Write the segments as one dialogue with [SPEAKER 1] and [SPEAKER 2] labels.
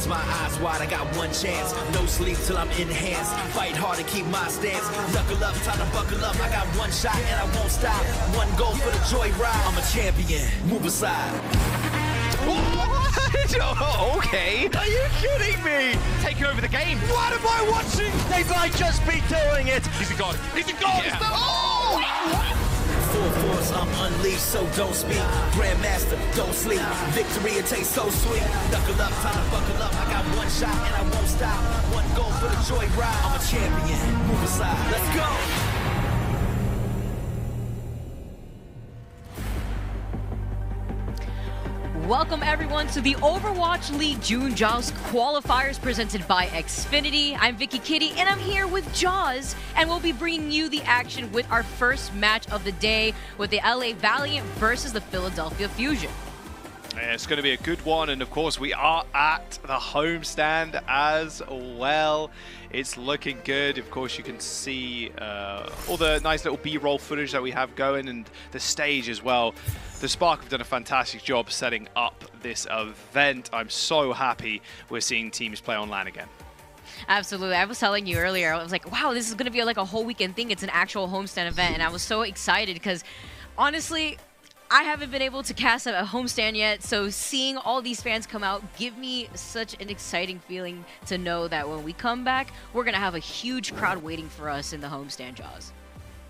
[SPEAKER 1] close my eyes wide, I got one chance. No sleep till I'm enhanced. Fight hard to keep my stance. Knuckle up, time to buckle up. I got one shot and I won't stop. One goal for the joyride. I'm a champion. Move aside.
[SPEAKER 2] Oh, okay. Are you kidding me? Taking over the game. What am I watching? They might just be doing it. He's a god. He's a god.
[SPEAKER 1] Yeah. Full force, I'm unleashed, so don't speak. Grandmaster, don't sleep. Victory, it tastes so sweet. Knuckle up, time to buckle up. I got one shot and I won't stop. One goal for the joyride. I'm a champion. Move aside. Let's go.
[SPEAKER 3] Welcome everyone to the Overwatch League June Joust Qualifiers presented by Xfinity. I'm Vicky Kitty and I'm here with Jaws, and we'll be bringing you the action with our first match of the day with the LA Valiant versus the Philadelphia Fusion.
[SPEAKER 2] Yeah, it's going to be a good one, and of course we are at the homestand as well. It's looking good. Of course you can see all the nice little B-roll footage that we have going, and the stage as well. The Spark have done a fantastic job setting up this event. I'm so happy we're seeing teams play on LAN again.
[SPEAKER 3] Absolutely. I was telling you earlier, I was like, wow, this is going to be like a whole weekend thing. It's an actual homestand event, and I was so excited because honestly, I haven't been able to cast a homestand yet, so seeing all these fans come out give me such an exciting feeling to know that when we come back, we're going to have a huge crowd waiting for us in the homestand, Jaws.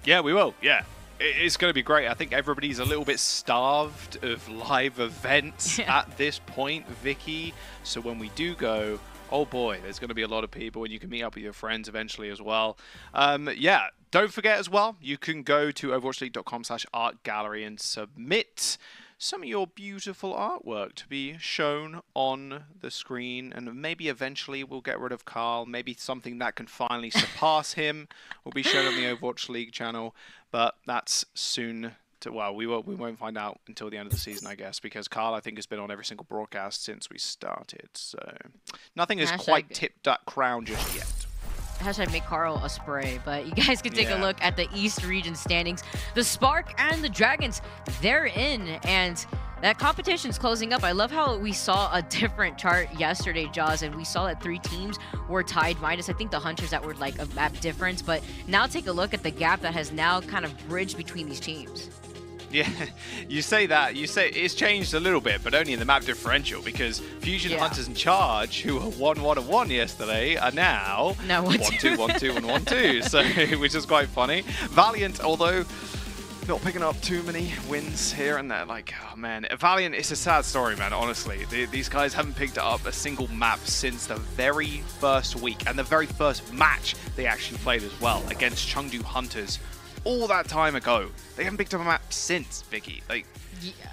[SPEAKER 2] Yeah, we will. Yeah. It's going to be great. I think everybody's a little bit starved of live events at this point, Vicky. So when we do go, oh boy, there's going to be a lot of people, and you can meet up with your friends eventually as well. Yeah, don't forget as well, you can go to overwatchleague.com/art gallery and submit some of your beautiful artwork to be shown on the screen, and maybe eventually we'll get rid of Carl. Maybe something that can finally surpass him will be shown on the Overwatch League channel, but that's soon. Well, we won't find out until the end of the season, I guess, because Carl, I think, has been on every single broadcast since we started. So nothing has quite tipped that crown just yet.
[SPEAKER 3] Hashtag make Carl a spray, but you guys can take a look at the East region standings. The Spark and the Dragons, they're in, and that competition's closing up. I love how we saw a different chart yesterday, Jaws, and we saw that 3 teams were tied, minus I think the Hunters that were like a map difference, but now take a look at the gap that has now kind of bridged between these teams.
[SPEAKER 2] Yeah, you say that. You say it's changed a little bit, but only in the map differential, because Fusion, Hunters, and Charge, who were 1-1-1 yesterday, are now 1-2, 1-2, and 1-2. So, which is quite funny. Valiant, although not picking up too many wins here and there. Like, oh man, Valiant, it's a sad story, man. Honestly, these guys haven't picked up a single map since the very first week, and the very first match they actually played as well against Chengdu Hunters. All that time ago. They haven't picked up a map since, Vicky. Like,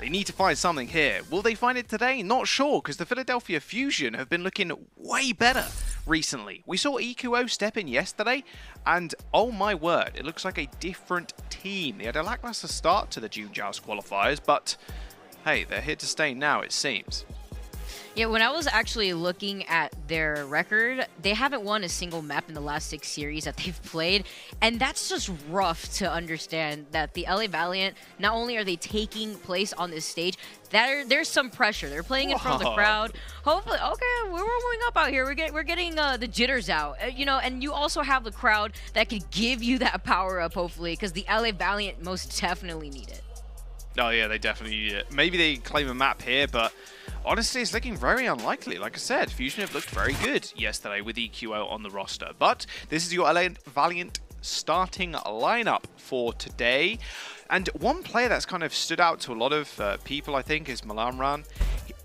[SPEAKER 2] they need to find something here. Will they find it today? Not sure, because the Philadelphia Fusion have been looking way better recently. We saw EQO step in yesterday, and oh my word, it looks like a different team. They had a lackluster start to the June Joust qualifiers, but hey, they're here to stay now, it seems.
[SPEAKER 3] Yeah, when I was actually looking at their record, they haven't won a single map in the last 6 series that they've played, and that's just rough to understand that the LA Valiant, not only are they taking place on this stage, there's some pressure. They're playing in front of the crowd. Hopefully, okay, we're warming up out here. We're getting the jitters out, you know, and you also have the crowd that could give you that power up, hopefully, because the LA Valiant most definitely need it.
[SPEAKER 2] Oh yeah, they definitely need it. Maybe they claim a map here, but honestly, it's looking very unlikely. Like I said, Fusion have looked very good yesterday with EQO on the roster. But this is your LA Valiant starting lineup for today. And one player that's kind of stood out to a lot of people, I think, is Malamran.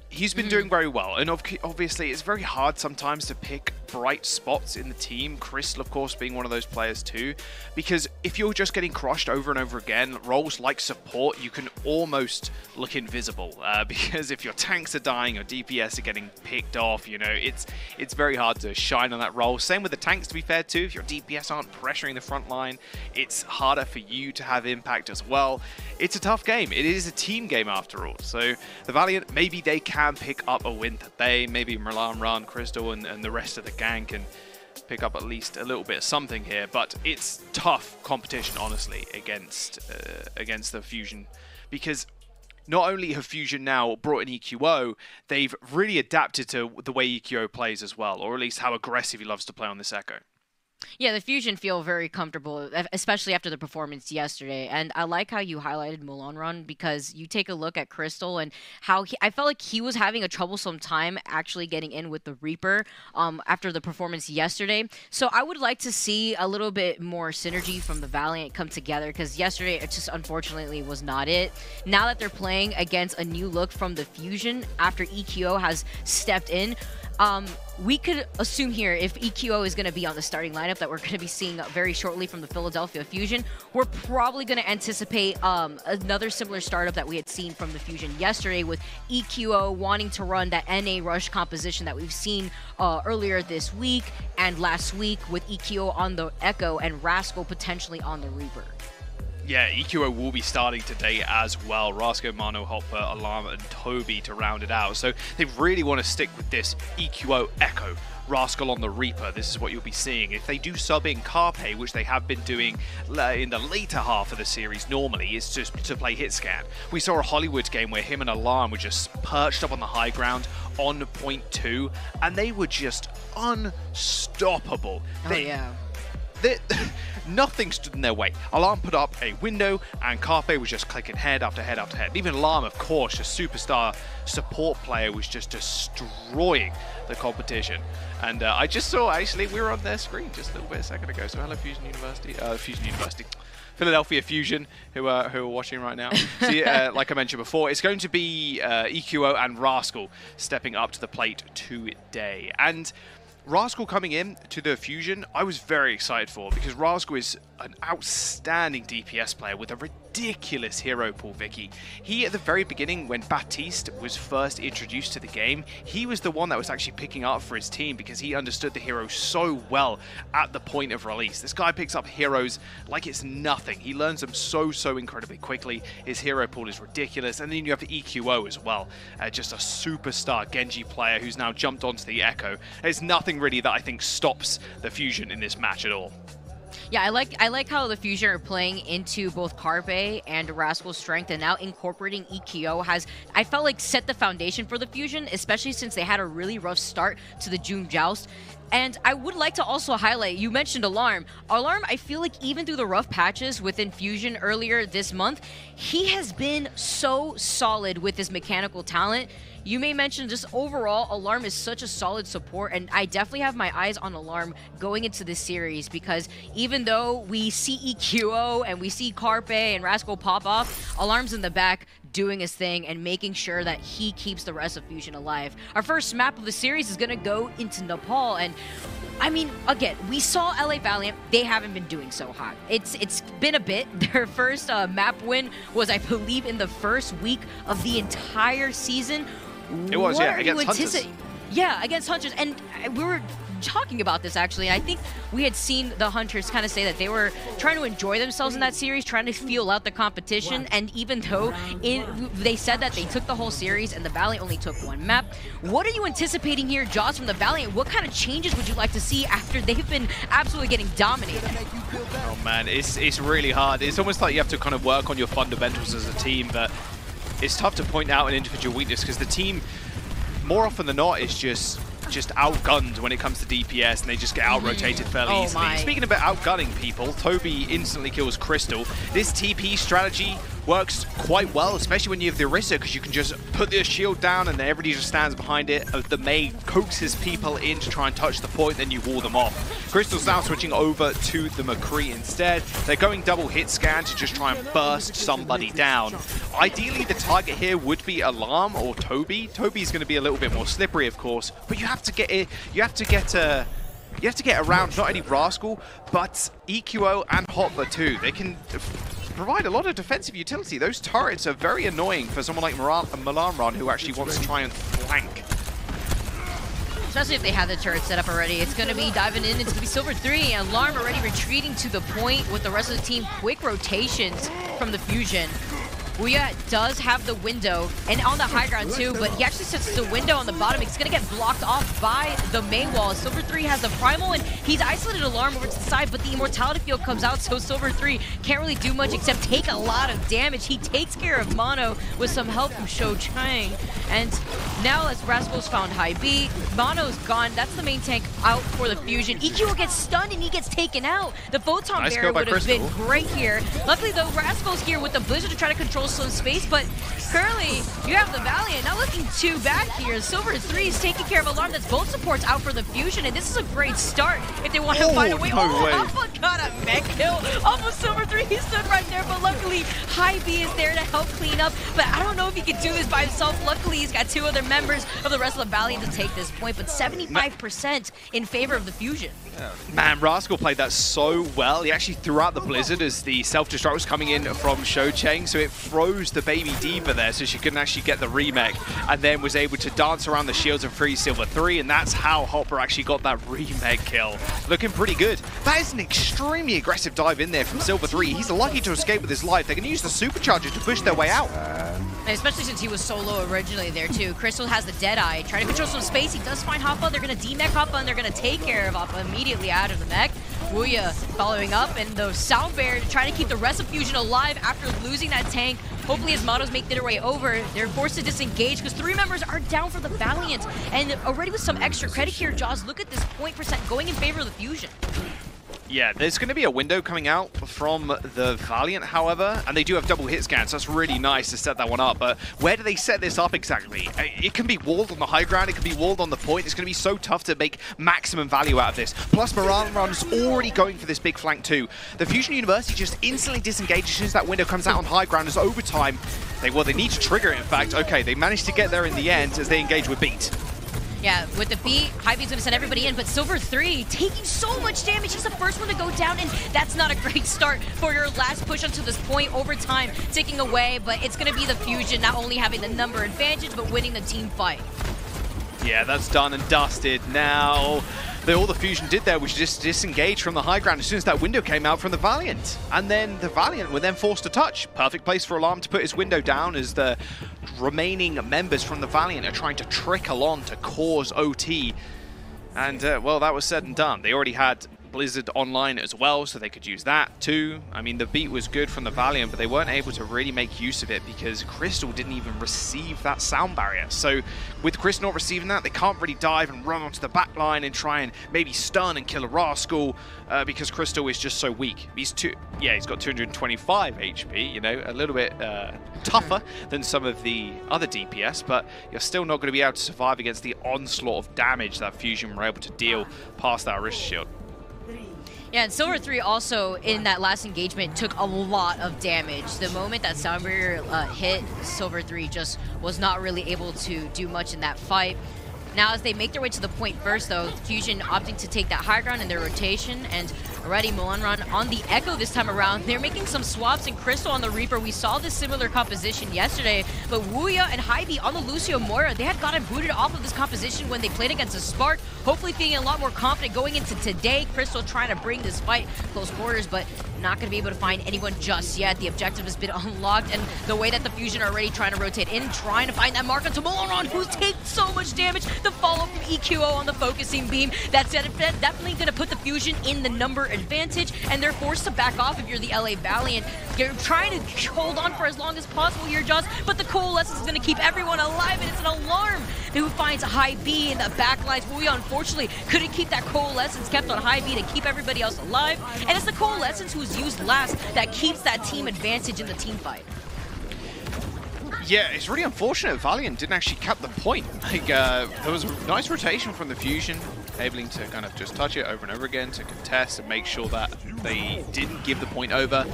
[SPEAKER 2] He's been doing very well, and obviously it's very hard sometimes to pick bright spots in the team, Crystal of course being one of those players too, because if you're just getting crushed over and over again, roles like support, you can almost look invisible, because if your tanks are dying or DPS are getting picked off, you know, it's very hard to shine on that role. Same with the tanks, to be fair too. If your DPS aren't pressuring the front line, it's harder for you to have impact as well. It's a tough game. It is a team game after all, so the Valiant, maybe they can pick up a win today. Maybe Malamran, Crystal, and the rest of the gang can pick up at least a little bit of something here, but it's tough competition, honestly, against the Fusion, because not only have Fusion now brought in EQO, they've really adapted to the way EQO plays as well, or at least how aggressive he loves to play on this Echo.
[SPEAKER 3] Yeah, the Fusion feel very comfortable, especially after the performance yesterday. And I like how you highlighted Mulanron, because you take a look at Crystal and how I felt like he was having a troublesome time actually getting in with the Reaper after the performance yesterday. So I would like to see a little bit more synergy from the Valiant come together, because yesterday it just unfortunately was not it. Now that they're playing against a new look from the Fusion after EQO has stepped in, we could assume here, if EQO is going to be on the starting lineup that we're going to be seeing very shortly from the Philadelphia Fusion, we're probably going to anticipate another similar startup that we had seen from the Fusion yesterday, with EQO wanting to run that NA rush composition that we've seen earlier this week and last week, with EQO on the Echo and Rascal potentially on the Reaper.
[SPEAKER 2] Yeah, EQO will be starting today as well. Rasco, Mano, Hopper, Alarm, and Toby to round it out. So they really want to stick with this EQO Echo. Rascal on the Reaper, this is what you'll be seeing. If they do sub in Carpe, which they have been doing in the later half of the series normally, is just to play hit scan. We saw a Hollywood game where him and Alarm were just perched up on the high ground on point 2, and they were just unstoppable. Nothing stood in their way. Alarm put up a window, and Carpe was just clicking head after head after head. Even Alarm, of course, a superstar support player, was just destroying the competition. And I just saw, actually, we were on their screen just a little bit a second ago. So hello, Fusion University. Philadelphia Fusion, who are watching right now. So, like I mentioned before, it's going to be EQO and Rascal stepping up to the plate today. And Rascal coming in to the Fusion, I was very excited for, because Rascal is an outstanding DPS player with a ridiculous hero pool, Vicky. He, at the very beginning, when Baptiste was first introduced to the game, he was the one that was actually picking up for his team, because he understood the hero so well at the point of release. This guy picks up heroes like it's nothing. He learns them so incredibly quickly. His hero pool is ridiculous. And then you have the EQO as well. Just a superstar Genji player who's now jumped onto the Echo. There's nothing really that I think stops the Fusion in this match at all.
[SPEAKER 3] Yeah, I like how the Fusion are playing into both Carpe and Rascal's strength, and now incorporating EQO has, I felt like, set the foundation for the Fusion, especially since they had a really rough start to the June Joust. And I would like to also highlight, you mentioned Alarm. Alarm, I feel like even through the rough patches within Fusion earlier this month, he has been so solid with his mechanical talent. You may mention just overall, Alarm is such a solid support, and I definitely have my eyes on Alarm going into this series, because even though we see EQO and we see Carpe and Rascal pop off, Alarm's in the back doing his thing and making sure that he keeps the rest of Fusion alive. Our first map of the series is going to go into Nepal, and I mean, again, we saw LA Valiant. They haven't been doing so hot. It's been a bit. Their first map win was, I believe, in the first week of the entire season.
[SPEAKER 2] It was, yeah, against Hunters.
[SPEAKER 3] Yeah, against Hunters. And we were talking about this, actually, and I think we had seen the Hunters kind of say that they were trying to enjoy themselves in that series, trying to feel out the competition, and even though they said that they took the whole series and the Valiant only took one map, what are you anticipating here, Joust, from the Valiant? What kind of changes would you like to see after they've been absolutely getting dominated?
[SPEAKER 2] Oh man, it's really hard. It's almost like you have to kind of work on your fundamentals as a team, but it's tough to point out an individual weakness, because the team, more often than not, is just outgunned when it comes to DPS, and they just get out-rotated fairly easily. Speaking about outgunning people, Toby instantly kills Crystal. This TP strategy works quite well, especially when you have the Orisa, because you can just put the shield down and then everybody just stands behind it. The Mei coaxes people in to try and touch the point, then you wall them off. Crystal's now switching over to the McCree instead. They're going double hit scan to just try and burst somebody down. Ideally, the target here would be Alarm or Toby. Toby's going to be a little bit more slippery, of course, but you have to get it. You have to get around not only Rascal, but EQO and Hopper too. They can provide a lot of defensive utility. Those turrets are very annoying for someone like Mulanron, who actually wants to try and flank.
[SPEAKER 3] Especially if they have the turret set up already. It's going to be diving in. It's going to be Silver 3. And Alarm already retreating to the point with the rest of the team. Quick rotations from the Fusion. Wuya does have the window, and on the high ground too, but he actually sets the window on the bottom. It's going to get blocked off by the main wall. Silver 3 has the primal, and he's isolated Alarm over to the side, but the immortality field comes out, so Silver 3 can't really do much except take a lot of damage. He takes care of Mono with some help from Shou Chang, and now as Rascal's found high B, Mono's gone. That's the main tank out for the Fusion. EQ gets stunned and he gets taken out. The Photon
[SPEAKER 2] Nice
[SPEAKER 3] Barrier
[SPEAKER 2] go by
[SPEAKER 3] would have
[SPEAKER 2] Crystal.
[SPEAKER 3] been great here. Luckily though, Rascal's here with the Blizzard to try to control some space, but currently you have the Valiant not looking too bad here. Silver 3 is taking care of Alarm. That's both supports out for the Fusion, and this is a great start if they want to find a way.
[SPEAKER 2] No way.
[SPEAKER 3] Alpha got a mech kill off of Silver 3. He stood right there, but luckily High B is there to help clean up, but I don't know if he can do this by himself. Luckily he's got 2 other members of the rest of the Valiant to take this point, but 75% in favor of the Fusion.
[SPEAKER 2] Man, Rascal played that so well. He actually threw out the Blizzard as the self-destruct was coming in from Shou Chang, so it froze the baby Diva there so she couldn't actually get the remake, and then was able to dance around the shields and freeze Silver 3, and that's how Hopper actually got that remake kill. Looking pretty good. That is an extremely aggressive dive in there from Silver 3. He's lucky to escape with his life. They can use the supercharger to push their way out.
[SPEAKER 3] And especially since he was so low originally there too. Crystal has the Deadeye, trying to control some space. He does find Hoppa. They're going to demech Hoppa, and they're going to take care of Hoppa immediately out of the mech. Wuya following up, and the Sound Bear trying to keep the rest of Fusion alive after losing that tank. Hopefully his models make their way over. They're forced to disengage because 3 members are down for the Valiant. And already with some extra credit here, Jaws, look at this point percent going in favor of the Fusion.
[SPEAKER 2] Yeah, there's going to be a window coming out from the Valiant, however, and they do have double hit scans, so that's really nice to set that one up. But where do they set this up exactly? It can be walled on the high ground, it can be walled on the point. It's going to be so tough to make maximum value out of this. Plus, Moran Run's already going for this big flank too. The Fusion University just instantly disengages as soon as that window comes out on high ground as overtime. They need to trigger it, in fact. Okay, they managed to get there in the end as they engage with Beat.
[SPEAKER 3] Yeah, with the beat, High B's gonna send everybody in, but Silver 3 taking so much damage. He's the first one to go down, and that's not a great start for your last push onto this point. Overtime ticking away, but it's gonna be the Fusion not only having the number advantage, but winning the team fight.
[SPEAKER 2] Yeah, that's done and dusted. Now, all the Fusion did there was just disengage from the high ground as soon as that window came out from the Valiant. And then the Valiant were then forced to touch. Perfect place for Alarm to put his window down as the remaining members from the Valiant are trying to trickle on to cause OT. And, well, that was said and done. They already had Blizzard online as well, so they could use that too. I mean, the beat was good from the Valiant, but they weren't able to really make use of it because Crystal didn't even receive that sound barrier. So with Crystal not receiving that, they can't really dive and run onto the back line and try and maybe stun and kill a Rascal because Crystal is just so weak. He's got 225 HP, you know, a little bit tougher than some of the other DPS, but you're still not going to be able to survive against the onslaught of damage that Fusion were able to deal past that wrist shield.
[SPEAKER 3] Yeah, and Silver 3 also, in that last engagement, took a lot of damage. The moment that Sound Barrier hit, Silver 3 just was not really able to do much in that fight. Now, as they make their way to the point first, though, Fusion opting to take that high ground in their rotation, and already Moanron on the Echo this time around. They're making some swaps, and Crystal on the Reaper. We saw this similar composition yesterday, but Wuya and Hybe on the Lucio Moira, they had gotten booted off of this composition when they played against the Spark. Hopefully feeling a lot more confident going into today. Crystal trying to bring this fight close quarters, but not going to be able to find anyone just yet. The objective has been unlocked, and the way that the Fusion are already trying to rotate in, trying to find that mark onto Moanron, who's taken so much damage. The follow from EQO on the focusing beam, that's definitely going to put the Fusion in the number advantage, and they're forced to back off if you're the LA Valiant. You're trying to hold on for as long as possible here, Joss, but the Coalescence is going to keep everyone alive, and it's an Alarm who finds High B in the backlines. Wuya, unfortunately, couldn't keep that Coalescence kept on High B to keep everybody else alive, and it's the Coalescence who's used last that keeps that team advantage in the team fight.
[SPEAKER 2] Yeah, it's really unfortunate Valiant didn't actually cap the point. Like, there was a nice rotation from the Fusion, able to kind of just touch it over and over again to contest and make sure that they didn't give the point over.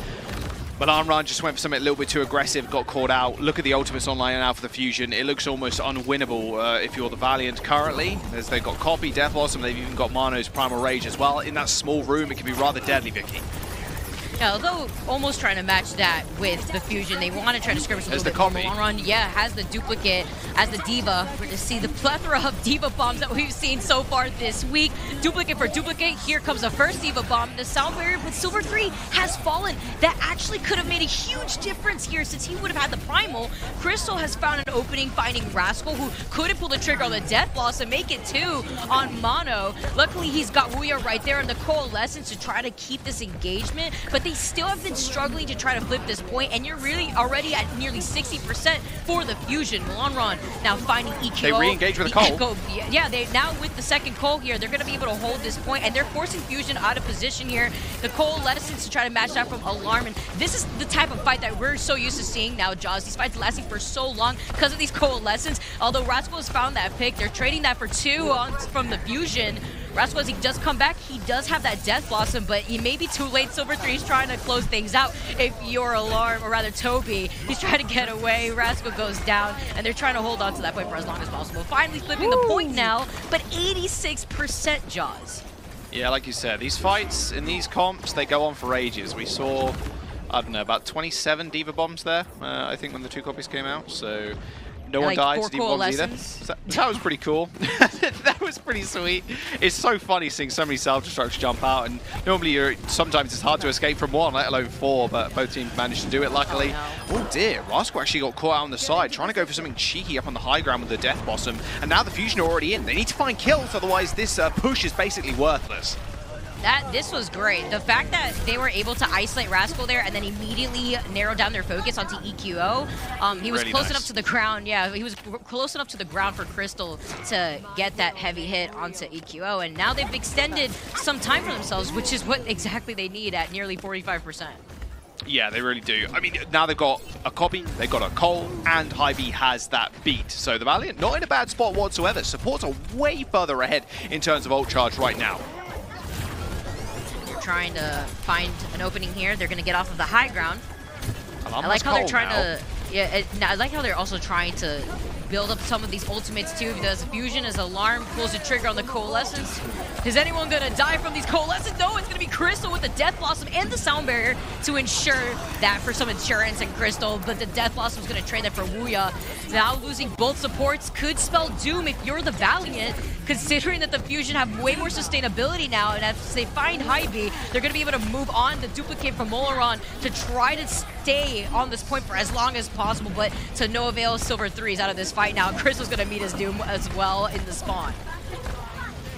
[SPEAKER 2] But Armran just went for something a little bit too aggressive, got caught out. Look at the ultimates online now for the Fusion. It looks almost unwinnable if you're the Valiant currently, as they've got Copy, Death Blossom, they've even got Mano's Primal Rage as well. In that small room, it can be rather deadly, Vicky.
[SPEAKER 3] Yeah, although almost trying to match that with the Fusion. They want to try to skirmish a little bit more. Long run, yeah, has the duplicate, as the Diva. We're going to see the plethora of Diva bombs that we've seen so far this week. Duplicate for duplicate. Here comes the first Diva bomb. The sound barrier with Silver 3 has fallen. That actually could have made a huge difference here since he would have had the Primal. Crystal has found an opening, finding Rascal, who couldn't pull the trigger on the Death Loss and make it 2 on Mono. Luckily, he's got Wuya right there in the Coalescence to try to keep this engagement, but they still have been struggling to try to flip this point, and you're really already at nearly 60% for the Fusion. Lonron now finding EQO.
[SPEAKER 2] They re-engage with a Cole.
[SPEAKER 3] Yeah, they now with the second Cole here, they're going to be able to hold this point, and they're forcing Fusion out of position here. The Coalescence to try to match that from Alarm, and this is the type of fight that we're so used to seeing now, Jaws. These fights lasting for so long because of these Coalescence. Although Rascal has found that pick, they're trading that for 2 from the Fusion. Rascal, as he does come back, he does have that Death Blossom, but he may be too late. Silver 3 is trying to close things out. If you're Alarm, or rather Toby, he's trying to get away. Rascal goes down, and they're trying to hold on to that point for as long as possible. Finally flipping the point now, but 86% Jaws.
[SPEAKER 2] Yeah, like you said, these fights in these comps, they go on for ages. We saw, I don't know, about 27 Diva bombs there, I think, when the 2 copies came out, so... No one died to Diva bombs either. That was pretty cool. That was pretty sweet. It's so funny seeing so many self-destructs jump out, and normally sometimes it's hard to escape from 1, let alone 4, but both teams managed to do it luckily. Oh dear, Rascal actually got caught out on the side, trying to go for something cheeky up on the high ground with the Death Blossom, and now the Fusion are already in. They need to find kills, otherwise this push is basically worthless.
[SPEAKER 3] This was great. The fact that they were able to isolate Rascal there and then immediately narrow down their focus onto EQO. He was really close enough to the ground. Yeah, he was close enough to the ground for Crystal to get that heavy hit onto EQO. And now they've extended some time for themselves, which is what exactly they need at nearly 45%.
[SPEAKER 2] Yeah, they really do. I mean, now they've got a copy, they've got a Cole, and Hy-Vee has that beat. So the Valiant, not in a bad spot whatsoever. Supports are way further ahead in terms of ult charge right now.
[SPEAKER 3] Trying to find an opening here. They're going to get off of the high ground. I like how they're trying to... Yeah, I like how they're also trying to build up some of these ultimates too, because Fusion is Alarm, pulls the trigger on the Coalescence. Is anyone going to die from these Coalescence? No, it's going to be Crystal with the Death Blossom and the Sound Barrier to ensure that for some insurance in Crystal, but the Death Blossom is going to trade that for Wuya. Now losing both supports could spell doom if you're the Valiant, considering that the Fusion have way more sustainability now, and as they find Hy-Vee, they're going to be able to move on the duplicate from Molaron to try to stay on this point for as long as possible, but to no avail. Silver 3 is out of this fight now. Crystal's going to meet his doom as well in the spawn.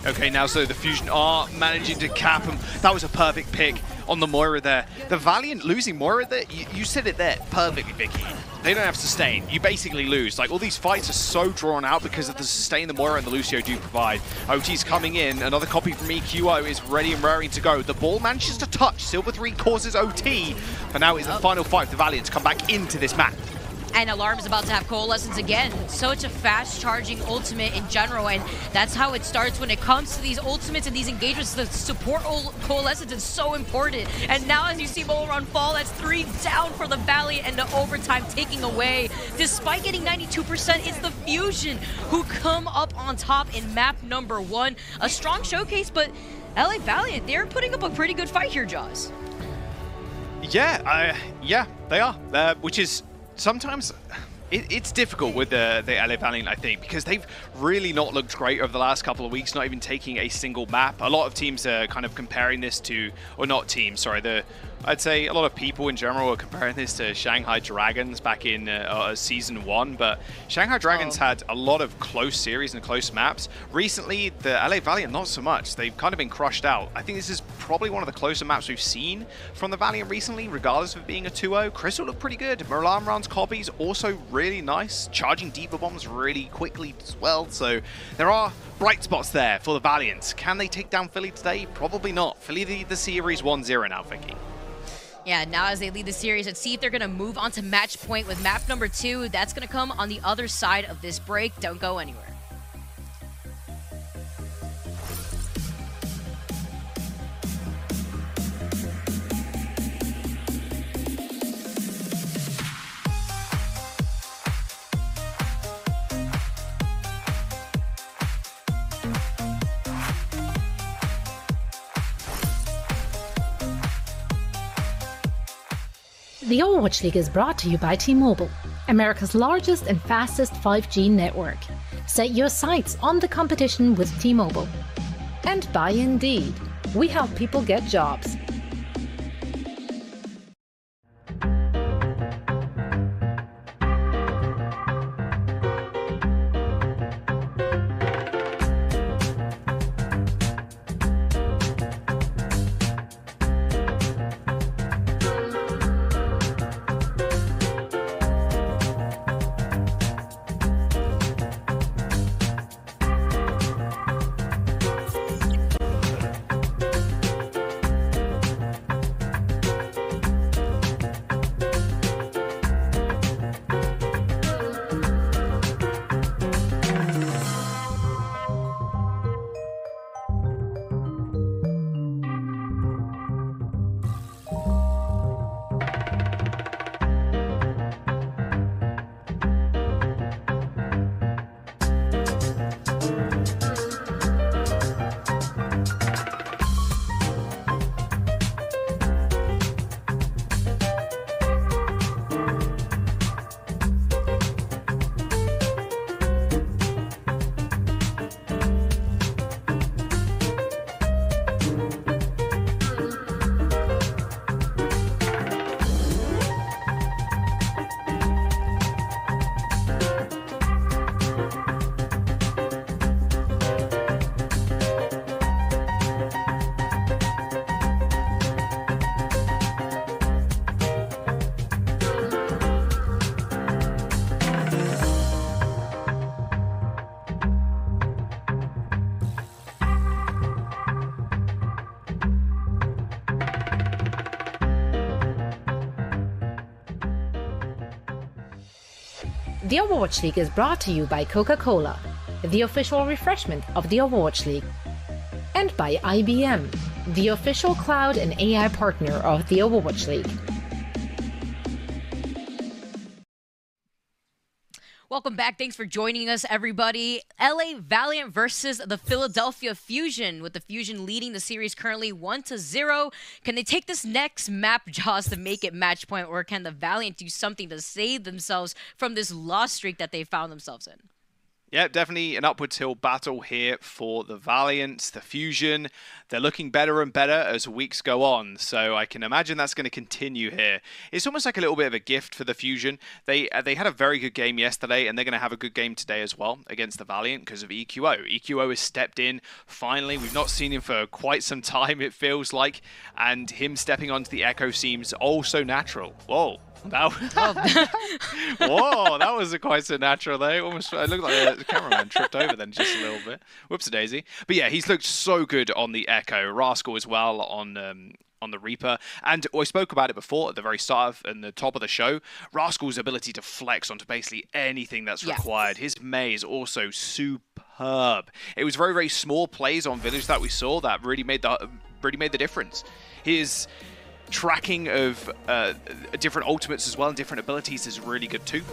[SPEAKER 2] Okay, now so the Fusion are managing to cap him. That was a perfect pick on the Moira there. The Valiant losing Moira there, you said it there perfectly, Vicky. They don't have sustain. You basically lose. Like, all these fights are so drawn out because of the sustain the Moira and the Lucio do provide. OT's coming in. Another copy from EQO is ready and raring to go. The ball manages to touch. Silver 3 causes OT. But now it's the final fight for the Valiant to come back into this map.
[SPEAKER 3] And Alarm is about to have Coalescence again. Such a fast-charging ultimate in general, and that's how it starts when it comes to these ultimates and these engagements. The support Coalescence is so important. And now as you see Molaron fall, that's 3 down for the Valiant, and the overtime taking away. Despite getting 92%, it's the Fusion who come up on top in map number 1. A strong showcase, but LA Valiant, they're putting up a pretty good fight here, Jaws.
[SPEAKER 2] Yeah, they are. Which is... Sometimes it's difficult with the LA Valiant, I think, because they've really not looked great over the last couple of weeks, not even taking a single map. A lot of teams are kind of comparing this to, or not teams, sorry, I'd say a lot of people in general are comparing this to Shanghai Dragons back in Season 1, but Shanghai Dragons had a lot of close series and close maps. Recently, the LA Valiant, not so much. They've kind of been crushed out. I think this is probably one of the closer maps we've seen from the Valiant recently, regardless of it being a 2-0. Crystal looked pretty good. Muramran's copies also really nice. Charging Diva bombs really quickly as well, so there are bright spots there for the Valiant. Can they take down Philly today? Probably not. Philly lead the series 1-0 now, Vicky.
[SPEAKER 3] Yeah, now as they lead the series, let's see if they're going to move on to match point with map number 2. That's going to come on the other side of this break. Don't go anywhere.
[SPEAKER 4] The Overwatch League is brought to you by T-Mobile, America's largest and fastest 5G network. Set your sights on the competition with T-Mobile. And by Indeed. We help people get jobs. The Overwatch League is brought to you by Coca-Cola, the official refreshment of the Overwatch League, and by IBM, the official cloud and AI partner of the Overwatch League.
[SPEAKER 3] Welcome back. Thanks for joining us, everybody. LA Valiant versus the Philadelphia Fusion, with the Fusion leading the series currently 1-0. Can they take this next map, Joust, to make it match point, or can the Valiant do something to save themselves from this loss streak that they found themselves in?
[SPEAKER 2] Yeah, definitely an upwards hill battle here for the Valiant, the Fusion. They're looking better and better as weeks go on, so I can imagine that's going to continue here. It's almost like a little bit of a gift for the Fusion. They had a very good game yesterday, and they're going to have a good game today as well against the Valiant because of EQO. EQO has stepped in, finally. We've not seen him for quite some time, it feels like, and him stepping onto the Echo seems also natural. Whoa. Whoa, that was quite so natural though. Almost, it looked like the cameraman tripped over then just a little bit. Whoops-a-daisy. But yeah, he's looked so good on the Echo. Rascal as well on the Reaper. And I spoke about it before at the very start of, and the top of the show. Rascal's ability to flex onto basically anything that's required. His May is also superb. It was very, very small plays on Village that we saw that really made the difference. His tracking of different ultimates as well and different abilities is really good too.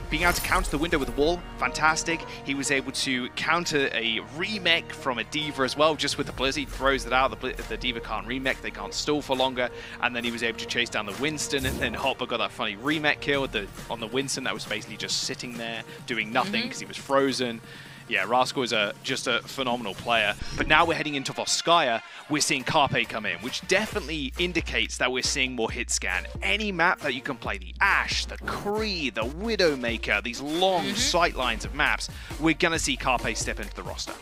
[SPEAKER 2] Being able to counter the window with the wall, fantastic. He was able to counter a remake from a D.Va as well, just with the Blizz. He throws it out, the D.Va can't remake, they can't stall for longer, and then he was able to chase down the Winston, and then Hopper got that funny remake kill on the Winston that was basically just sitting there doing nothing because he was frozen. Yeah, Rascal is just a phenomenal player. But now we're heading into Volskaya. We're seeing Carpe come in, which definitely indicates that we're seeing more hit scan. Any map that you can play, the Ashe, the Kree, the Widowmaker, these long sight lines of maps, we're going to see Carpe step into the roster.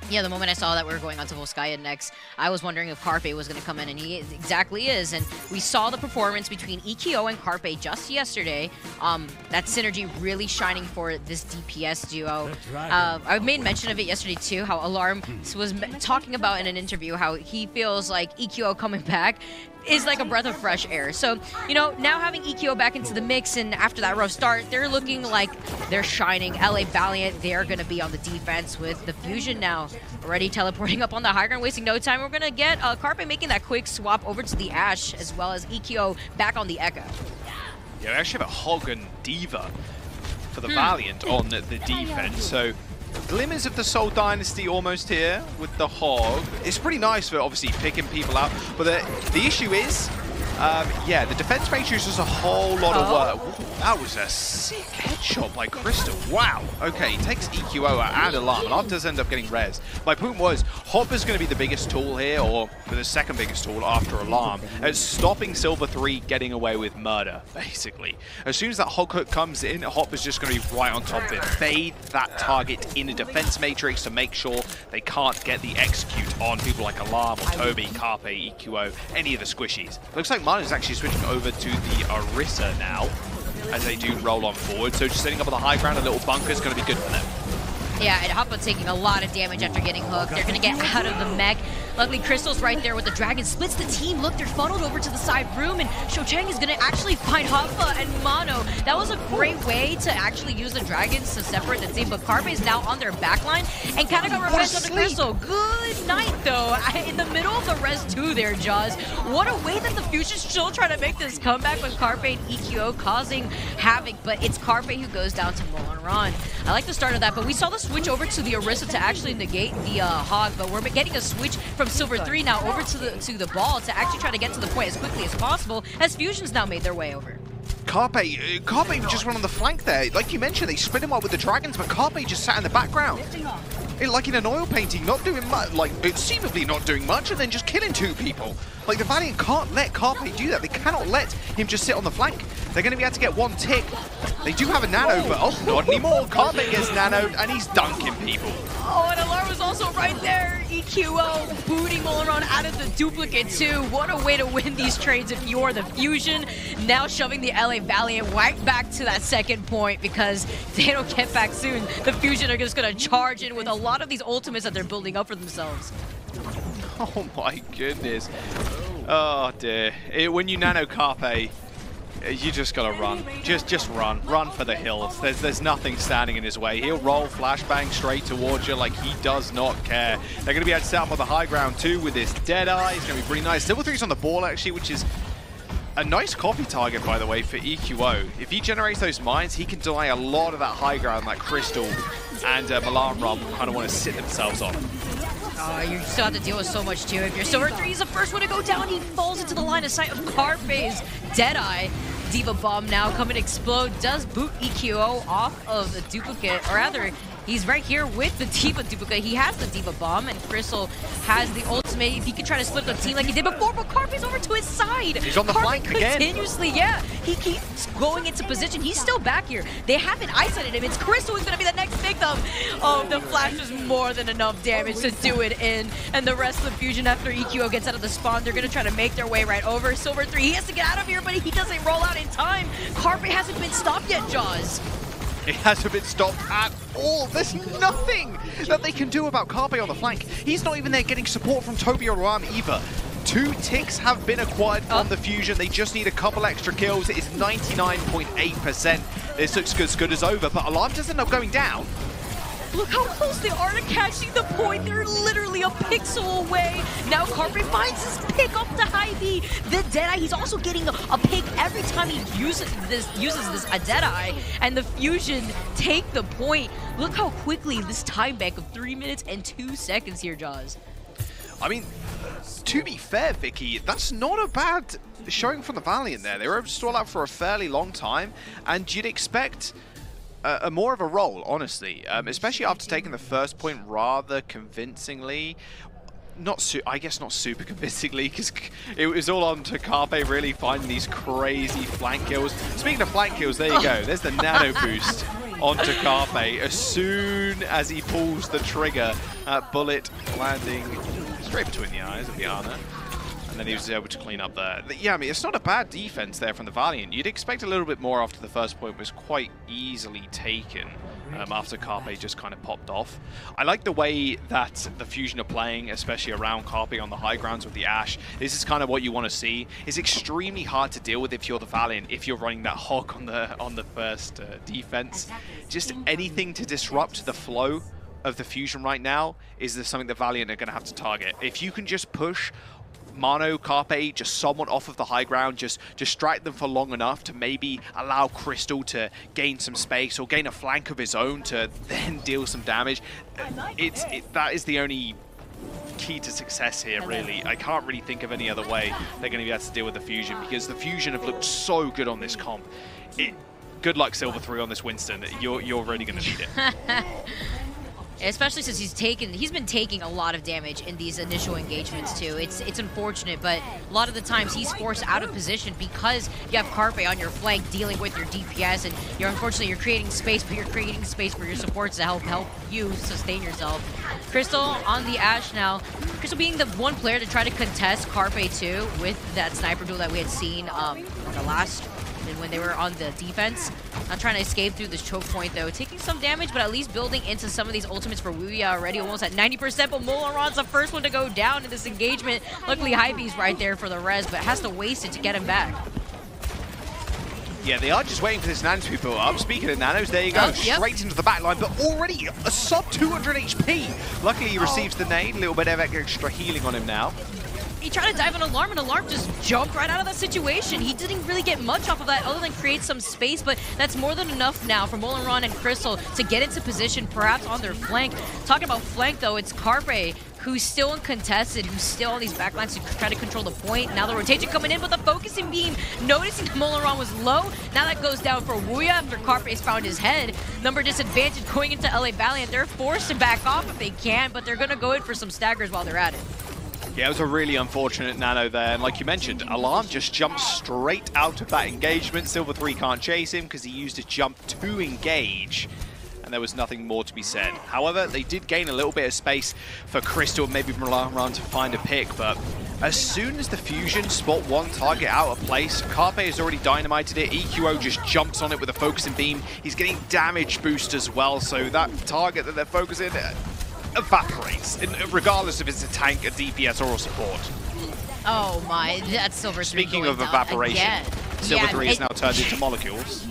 [SPEAKER 3] Yeah, the moment I saw that we were going on to Volskaya next, I was wondering if Carpe was going to come in, and he exactly is. And we saw the performance between EQO and Carpe just yesterday. That synergy really shining for this DPS duo. I made mention of it yesterday too, how Alarm was talking about in an interview how he feels like EQO coming back is like a breath of fresh air. So, you know, now having EQO back into the mix, and after that rough start, they're looking like they're shining. LA Valiant, they're going to be on the defense with the Fusion now already teleporting up on the high ground, wasting no time. We're going to get Carpe making that quick swap over to the Ashe, as well as EQO back on the Echo.
[SPEAKER 2] Yeah, we actually have a Hog and D.Va for the Valiant on the defense. So glimmers of the Seoul Dynasty almost here with the Hog. It's pretty nice for obviously picking people out, but the issue is Yeah, the defense matrix was a whole lot of work. Ooh, that was a sick headshot by Crystal. Wow. Okay, he takes EQO and Alarm. Alarm does end up getting res. My point was, Hopper's going to be the biggest tool here, or the second biggest tool after Alarm, at stopping Silver 3 getting away with murder, basically. As soon as that hog hook comes in, Hopper's just going to be right on top of it. Fade that target in a defense matrix to make sure they can't get the execute on people like Alarm or Toby, Carpe, EQO, any of the squishies. Looks like Manu is actually switching over to the Orisa now, as they do roll on forward. So just setting up on the high ground, a little bunker is going to be good for them.
[SPEAKER 3] Yeah, and Hoppa taking a lot of damage after getting hooked. They're going to get out of the mech. Luckily, Crystal's right there with the Dragon. Splits the team. Look, they're funneled over to the side room, and Shochang is going to actually find Hoppa and Mono. That was a great way to actually use the Dragons to separate the team, but Carpe is now on their backline and kind of got revenge on the Crystal. Good night, though. In the middle of the res 2 there, Jaws. What a way that the Fusion's still trying to make this comeback with Carpe and EQO causing havoc, but it's Carpe who goes down to Molan Ron. I like the start of that, but we saw the switch over to the Orisa to actually negate the Hog, but we're getting a switch from Silver 3 now over to the ball to actually try to get to the point as quickly as possible, as Fusion's now made their way over.
[SPEAKER 2] Carpe just went on the flank there. Like you mentioned, they split him up with the Dragons, but Carpe just sat in the background. Like in an oil painting, not doing much, like seemingly not doing much, and then just killing 2 people. Like the Valiant can't let Carpe do that. They cannot let him just sit on the flank. They're going to be able to get 1 tick. They do have a nano, but oh, not anymore. Carpe gets nanoed, and he's dunking people.
[SPEAKER 3] Oh, and Alar was also right there. EQO booting Molan out of the duplicate too. What a way to win these trades if you're the Fusion. Now shoving the LA Valiant right back to that second point, because if they don't get back soon, the Fusion are just going to charge in with a lot of these ultimates that they're building up for themselves.
[SPEAKER 2] Oh my goodness. Oh dear. When you nano Carpe, you just gotta run. Just run. Run for the hills. There's nothing standing in his way. He'll roll flashbang straight towards you like he does not care. They're gonna be able to set up on the high ground too with this Deadeye. It's gonna be pretty nice. Silver 3's on the ball actually, which is a nice copy target, by the way, for EQO. If he generates those mines, he can deny a lot of that high ground that Crystal and Milan Rum kind of want to sit themselves on.
[SPEAKER 3] You still have to deal with so much too. If your Silver 3 is the first one to go down, he falls into the line of sight of Carpe's Deadeye. Diva Bomb now coming to explode. Does boot EQO off of the duplicate, or rather, he's right here with the Diva duplicate. He has the Diva Bomb, and Crystal has the ultimate. If he could try to split the team like he did before, but Carpe's over to his side.
[SPEAKER 2] He's on the flank again.
[SPEAKER 3] Continuously, yeah. He keeps going into position. He's still back here. They haven't isolated him. It's Crystal who's going to be the next victim. Oh, the flash is more than enough damage to do it in. And the rest of the Fusion, after EQO gets out of the spawn, they're going to try to make their way right over. Silver 3, he has to get out of here, but he doesn't roll out in time. Carpe hasn't been stopped yet, Jaws.
[SPEAKER 2] It hasn't been stopped at all. There's nothing that they can do about Carpe on the flank. He's not even there getting support from Toby or Ram either. 2 ticks have been acquired from the Fusion. They just need a couple extra kills. It is 99.8%. This looks as good as over, but Alarm does end up going down.
[SPEAKER 3] Look how close they are to catching the point. They're literally a pixel away. Now Carpe finds his pick off the high B. The Deadeye, he's also getting a pick every time he uses this Deadeye. And the Fusion take the point. Look how quickly this time back of 3 minutes and 2 seconds here, Jaws.
[SPEAKER 2] I mean, to be fair, Vicky, that's not a bad showing from the Valiant there. They were able to stall out for a fairly long time, and you'd expect a more of a roll, honestly, especially after taking the first point rather convincingly. I guess not super convincingly, because it was all on to Carpe really finding these crazy flank kills. Speaking of flank kills, there you go. There's the nano boost onto Carpe as soon as he pulls the trigger. Bullet landing straight between the eyes of Yana. And then he was able to clean up there. Yeah, I mean, it's not a bad defense there from the Valiant. You'd expect a little bit more after the first point was quite easily taken after Carpe just kind of popped off. I like the way that the Fusion are playing, especially around Carpe on the high grounds with the Ash. This is kind of what you want to see. It's extremely hard to deal with if you're the Valiant, if you're running that hog on the first defense. Just anything to disrupt the flow of the Fusion right now is something the Valiant are going to have to target. If you can just push Mono, Carpe, just somewhat off of the high ground, just distract them for long enough to maybe allow Crystal to gain some space or gain a flank of his own to then deal some damage. That is the only key to success here, really. I can't really think of any other way they're going to be able to deal with the Fusion, because the Fusion have looked so good on this comp. Good luck, Silver 3, on this Winston. You're really going to need it.
[SPEAKER 3] Especially since he's been taking a lot of damage in these initial engagements too. It's unfortunate, but a lot of the times he's forced out of position because you have Carpe on your flank dealing with your DPS, and unfortunately you're creating space, but you're creating space for your supports to help you sustain yourself. Crystal on the Ashe now. Crystal being the one player to try to contest Carpe too with that sniper duel that we had seen on the last when they were on the defense. Not trying to escape through this choke point though. Taking some damage, but at least building into some of these ultimates for Wuya already, almost at 90%, but Molaron's the first one to go down in this engagement. Luckily, Hybe's right there for the res, but has to waste it to get him back.
[SPEAKER 2] Yeah, they are just waiting for this nano to be built up. Speaking of nanos, there you go. Straight into the back line, but already a sub 200 HP. Luckily, he receives the nade. A little bit of extra healing on him now.
[SPEAKER 3] He tried to dive on Alarm, and Alarm just jumped right out of that situation. He didn't really get much off of that other than create some space, but that's more than enough now for Molaron and Crystal to get into position, perhaps on their flank. Talking about flank, though, it's Carpe, who's still uncontested, who's still on these backlines to try to control the point. Now the rotation coming in with the focusing beam, noticing Molaron was low. Now that goes down for Wuya after Carpe's found his head. Number disadvantage going into LA Valiant. They're forced to back off if they can, but they're going to go in for some staggers while they're at it.
[SPEAKER 2] Yeah, it was a really unfortunate nano there, and like you mentioned, Alarm just jumped straight out of that engagement. Silver 3 can't chase him because he used his jump to engage, and there was nothing more to be said. However, they did gain a little bit of space for Crystal, maybe Molaron to find a pick, but as soon as the Fusion spot one target out of place, Carpe has already dynamited it. EQO just jumps on it with a focusing beam. He's getting damage boost as well, so that target that they're focusing evaporates, regardless if it's a tank, a DPS, or a support.
[SPEAKER 3] Oh my, that's Silver 3.
[SPEAKER 2] Speaking of evaporation, Silver 3 is now turned into molecules.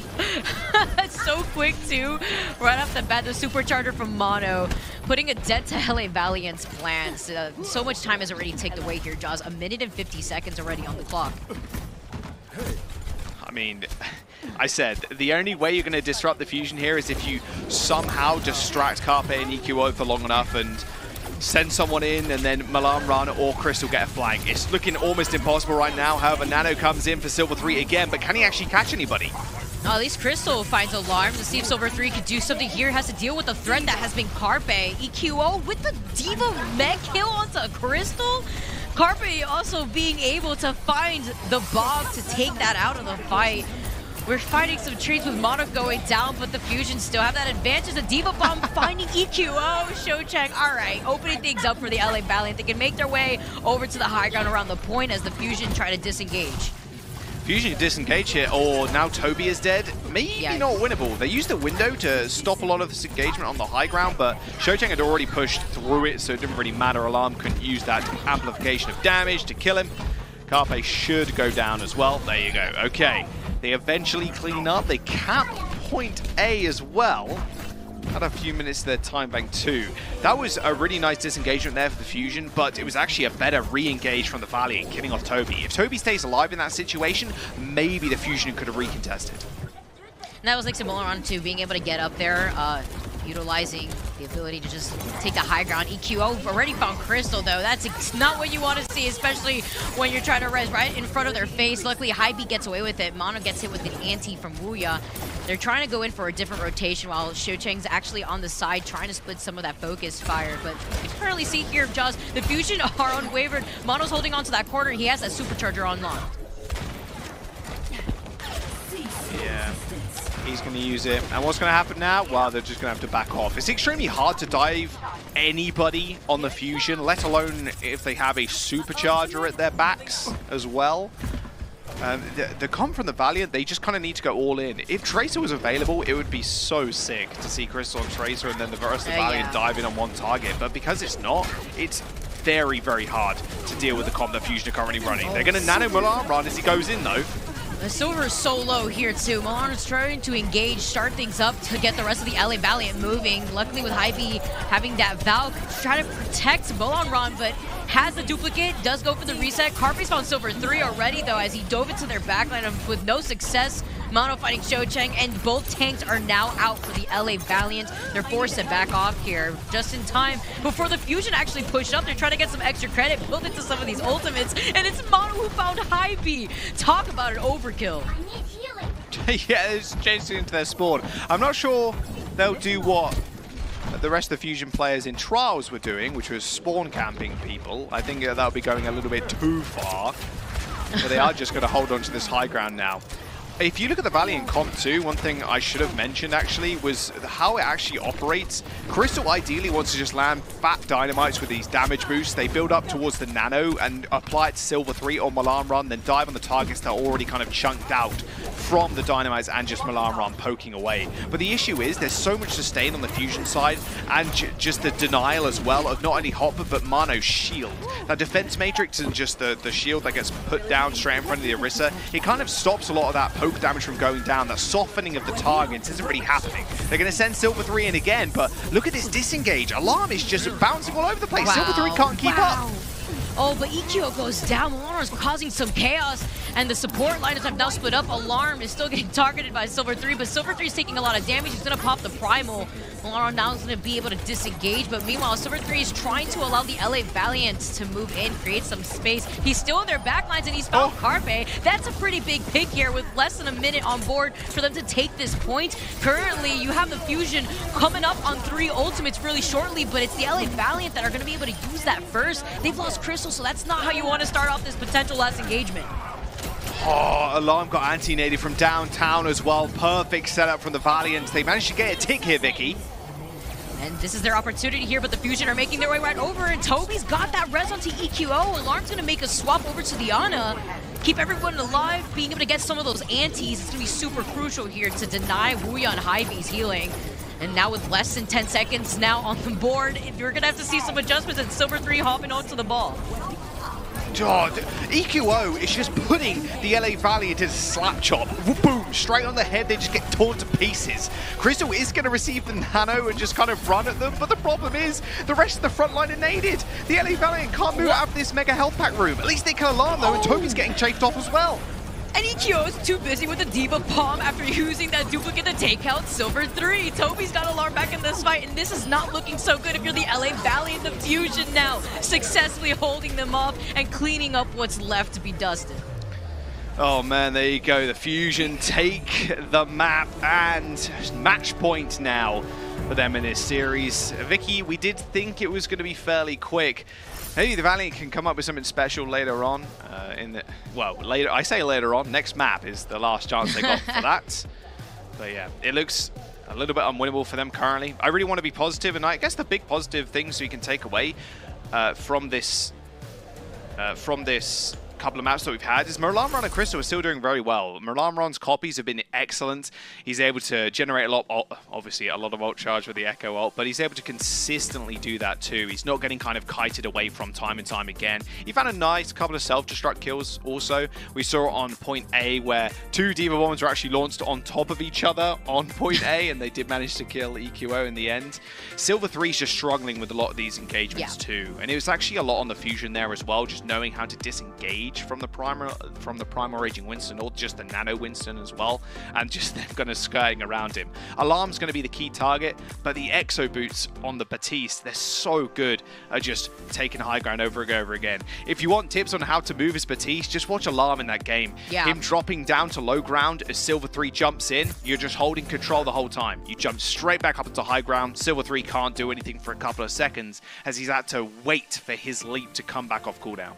[SPEAKER 3] That's so quick too. Right off the bat, the supercharger from Mono, putting a dent to LA Valiant's plans. So much time has already ticked away here, Jaws. 1 minute and 50 seconds already on the clock.
[SPEAKER 2] I mean, I said, the only way you're going to disrupt the Fusion here is if you somehow distract Carpe and EQO for long enough and send someone in, and then Molaron or Crystal get a flank. It's looking almost impossible right now. However, Nano comes in for Silver 3 again, but can he actually catch anybody?
[SPEAKER 3] At least Crystal finds Alarm to see if Silver 3 could do something here. Has to deal with the threat that has been Carpe. EQO with the Diva mech kill onto Crystal. Carpe also being able to find the bomb to take that out of the fight. We're fighting some trees with Mono going down, but the Fusion still have that advantage. The Diva Bomb finding EQO. Shochang, all right, opening things up for the LA Valiant. They can make their way over to the high ground around the point as the Fusion try to disengage.
[SPEAKER 2] Fusion can disengage here, or now Toby is dead. Maybe not winnable. They used the window to stop a lot of this engagement on the high ground, but Shochang had already pushed through it, so it didn't really matter. Alarm couldn't use that amplification of damage to kill him. Carpe should go down as well. There you go. Okay. They eventually clean up. They cap point A as well. Had a few minutes to their time bank too. That was a really nice disengagement there for the Fusion, but it was actually a better re-engage from the Valiant, killing off Toby. If Toby stays alive in that situation, maybe the Fusion could have recontested.
[SPEAKER 3] And that was like Molaron too, being able to get up there, utilizing the ability to just take the high ground. EQO already found Crystal though. That's not what you want to see, especially when you're trying to res right in front of their face. Luckily, Hybe gets away with it. Mono gets hit with an anti from Wuya. They're trying to go in for a different rotation while Shochang's actually on the side trying to split some of that focus fire. But you can currently see here, Jaws, the Fusion are unwavered. Mono's holding on to that corner. He has that supercharger unlocked.
[SPEAKER 2] Yeah. He's going to use it. And what's going to happen now? Well, they're just going to have to back off. It's extremely hard to dive anybody on the Fusion, let alone if they have a supercharger at their backs as well. The comp from the Valiant, they just kind of need to go all in. If Tracer was available, it would be so sick to see Crystal and Tracer and then the rest of the Valiant dive in on one target. But because it's not, it's very, very hard to deal with the comp that Fusion are currently running. They're going to nano Molaron as he goes in, though.
[SPEAKER 3] The Silver is so low here too. Molaron's trying to engage, start things up to get the rest of the LA Valiant moving. Luckily with Hybe having that Valk, trying to protect Molaron, but has the duplicate, does go for the reset. Carpe's found Silver 3 already though as he dove into their backline with no success. Mono fighting Cho Cheng, and both tanks are now out for the LA Valiant. They're forced to back off here just in time before the Fusion actually pushed up. They're trying to get some extra credit, build into some of these ultimates, and it's Mono who found High B. Talk about an overkill.
[SPEAKER 2] Yeah, it's changing into their spawn. I'm not sure they'll do what the rest of the Fusion players in Trials were doing, which was spawn camping people. I think that'll be going a little bit too far. But they are just going to hold on to this high ground now. If you look at the Valiant comp too, one thing I should have mentioned actually was how it actually operates. Crystal ideally wants to just land fat dynamites with these damage boosts. They build up towards the nano and apply it to Silver 3 or Milan Run, then dive on the targets that are already kind of chunked out from the dynamites and just Milan Run poking away. But the issue is there's so much sustain on the Fusion side and just the denial as well of not only Hopper but Mano's shield. Now defense matrix and just the shield that gets put down straight in front of the Orisa, it kind of stops a lot of that poke damage from going down. That softening of the targets isn't really happening. They're going to send Silver 3 in again, but look at this disengage. Alarm is just bouncing all over the place.
[SPEAKER 3] Wow.
[SPEAKER 2] Silver 3 can't keep up.
[SPEAKER 3] Oh, but EQO goes down. Milano is causing some chaos, and the support liners have now split up. Alarm is still getting targeted by Silver 3, but Silver 3 is taking a lot of damage. He's going to pop the Primal. Milano now is going to be able to disengage, but meanwhile, Silver 3 is trying to allow the LA Valiant to move in, create some space. He's still in their backlines, and he's found Carpe. That's a pretty big pick here with less than a minute on board for them to take this point. Currently, you have the Fusion coming up on 3 ultimates really shortly, but it's the LA Valiant that are going to be able to use that first. They've lost Crystal, so that's not how you want to start off this potential last engagement.
[SPEAKER 2] Oh, Alarm got anti-nated from downtown as well. Perfect setup from the Valiants. They managed to get a tick here, Vicky.
[SPEAKER 3] And this is their opportunity here, but the Fusion are making their way right over, and Toby's got that res onto EQO. Alarm's going to make a swap over to the Ana. Keep everyone alive, being able to get some of those antis. It's going to be super crucial here to deny Wuyan Hy-Vee's healing. And now with less than 10 seconds now on the board, you're going to have to see some adjustments, and Silver 3 hopping onto the ball.
[SPEAKER 2] God, EQO is just putting the LA Valiant in a slap chop. Boom, straight on the head, they just get torn to pieces. Crystal is going to receive the nano and just kind of run at them, but the problem is the rest of the front line are naded. The LA Valiant can't move out of this mega health pack room. At least they can alarm though, and Toby's getting chafed off as well.
[SPEAKER 3] And EQO is too busy with the Diva Palm after using that duplicate to take out Silver 3. Toby's got Alarm back in this fight, and this is not looking so good if you're the LA Valiant. The Fusion now successfully holding them off and cleaning up what's left to be dusted.
[SPEAKER 2] Oh man, there you go. The Fusion take the map, and match point now for them in this series. Vicky, we did think it was going to be fairly quick. Maybe the Valiant can come up with something special later on. Later. I say later on. Next map is the last chance they got for that. But yeah, it looks a little bit unwinnable for them currently. I really want to be positive, and I guess the big positive things we can take away from this couple of maps that we've had is Milan Run and Crystal are still doing very well. Milan Run's copies have been excellent. He's able to generate obviously a lot of ult charge with the Echo ult, but he's able to consistently do that too. He's not getting kind of kited away from time and time again. He found a nice couple of self-destruct kills also. We saw on point A where 2 Diva Bombs were actually launched on top of each other on point A, and they did manage to kill EQO in the end. Silver 3's just struggling with a lot of these engagements too, and it was actually a lot on the Fusion there as well, just knowing how to disengage from the primal raging Winston, or just the nano Winston as well, and just them kind of skirting around him. Alarm's going to be the key target, but the exo boots on the Batiste, they're so good at just taking high ground over and over again. If you want tips on how to move his Batiste, just watch Alarm in that game. Him dropping down to low ground as Silver 3 jumps in, you're just holding control the whole time. You jump straight back up into high ground. Silver 3 can't do anything for a couple of seconds as he's had to wait for his leap to come back off cooldown.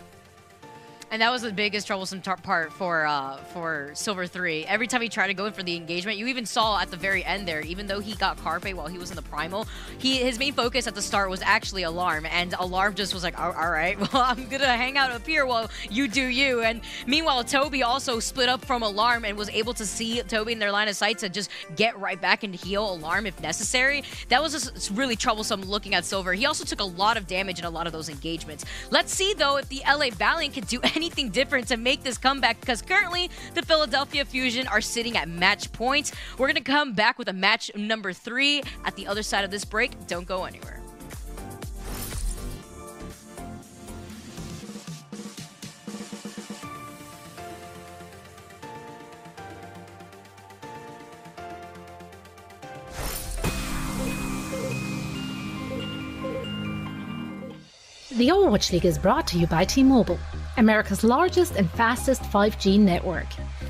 [SPEAKER 3] And that was the biggest troublesome part for Silver 3. Every time he tried to go in for the engagement, you even saw at the very end there, even though he got Carpe while he was in the Primal, his main focus at the start was actually Alarm. And Alarm just was like, all right, well, I'm going to hang out up here while you do you. And meanwhile, Toby also split up from Alarm and was able to see Toby in their line of sight to just get right back and heal Alarm if necessary. That was just really troublesome looking at Silver. He also took a lot of damage in a lot of those engagements. Let's see, though, if the LA Valiant can do anything different to make this comeback, because currently the Philadelphia Fusion are sitting at match point. We're going to come back with a match number 3 at the other side of this break. Don't go anywhere.
[SPEAKER 4] The Overwatch League is brought to you by T-Mobile, America's largest and fastest 5G network.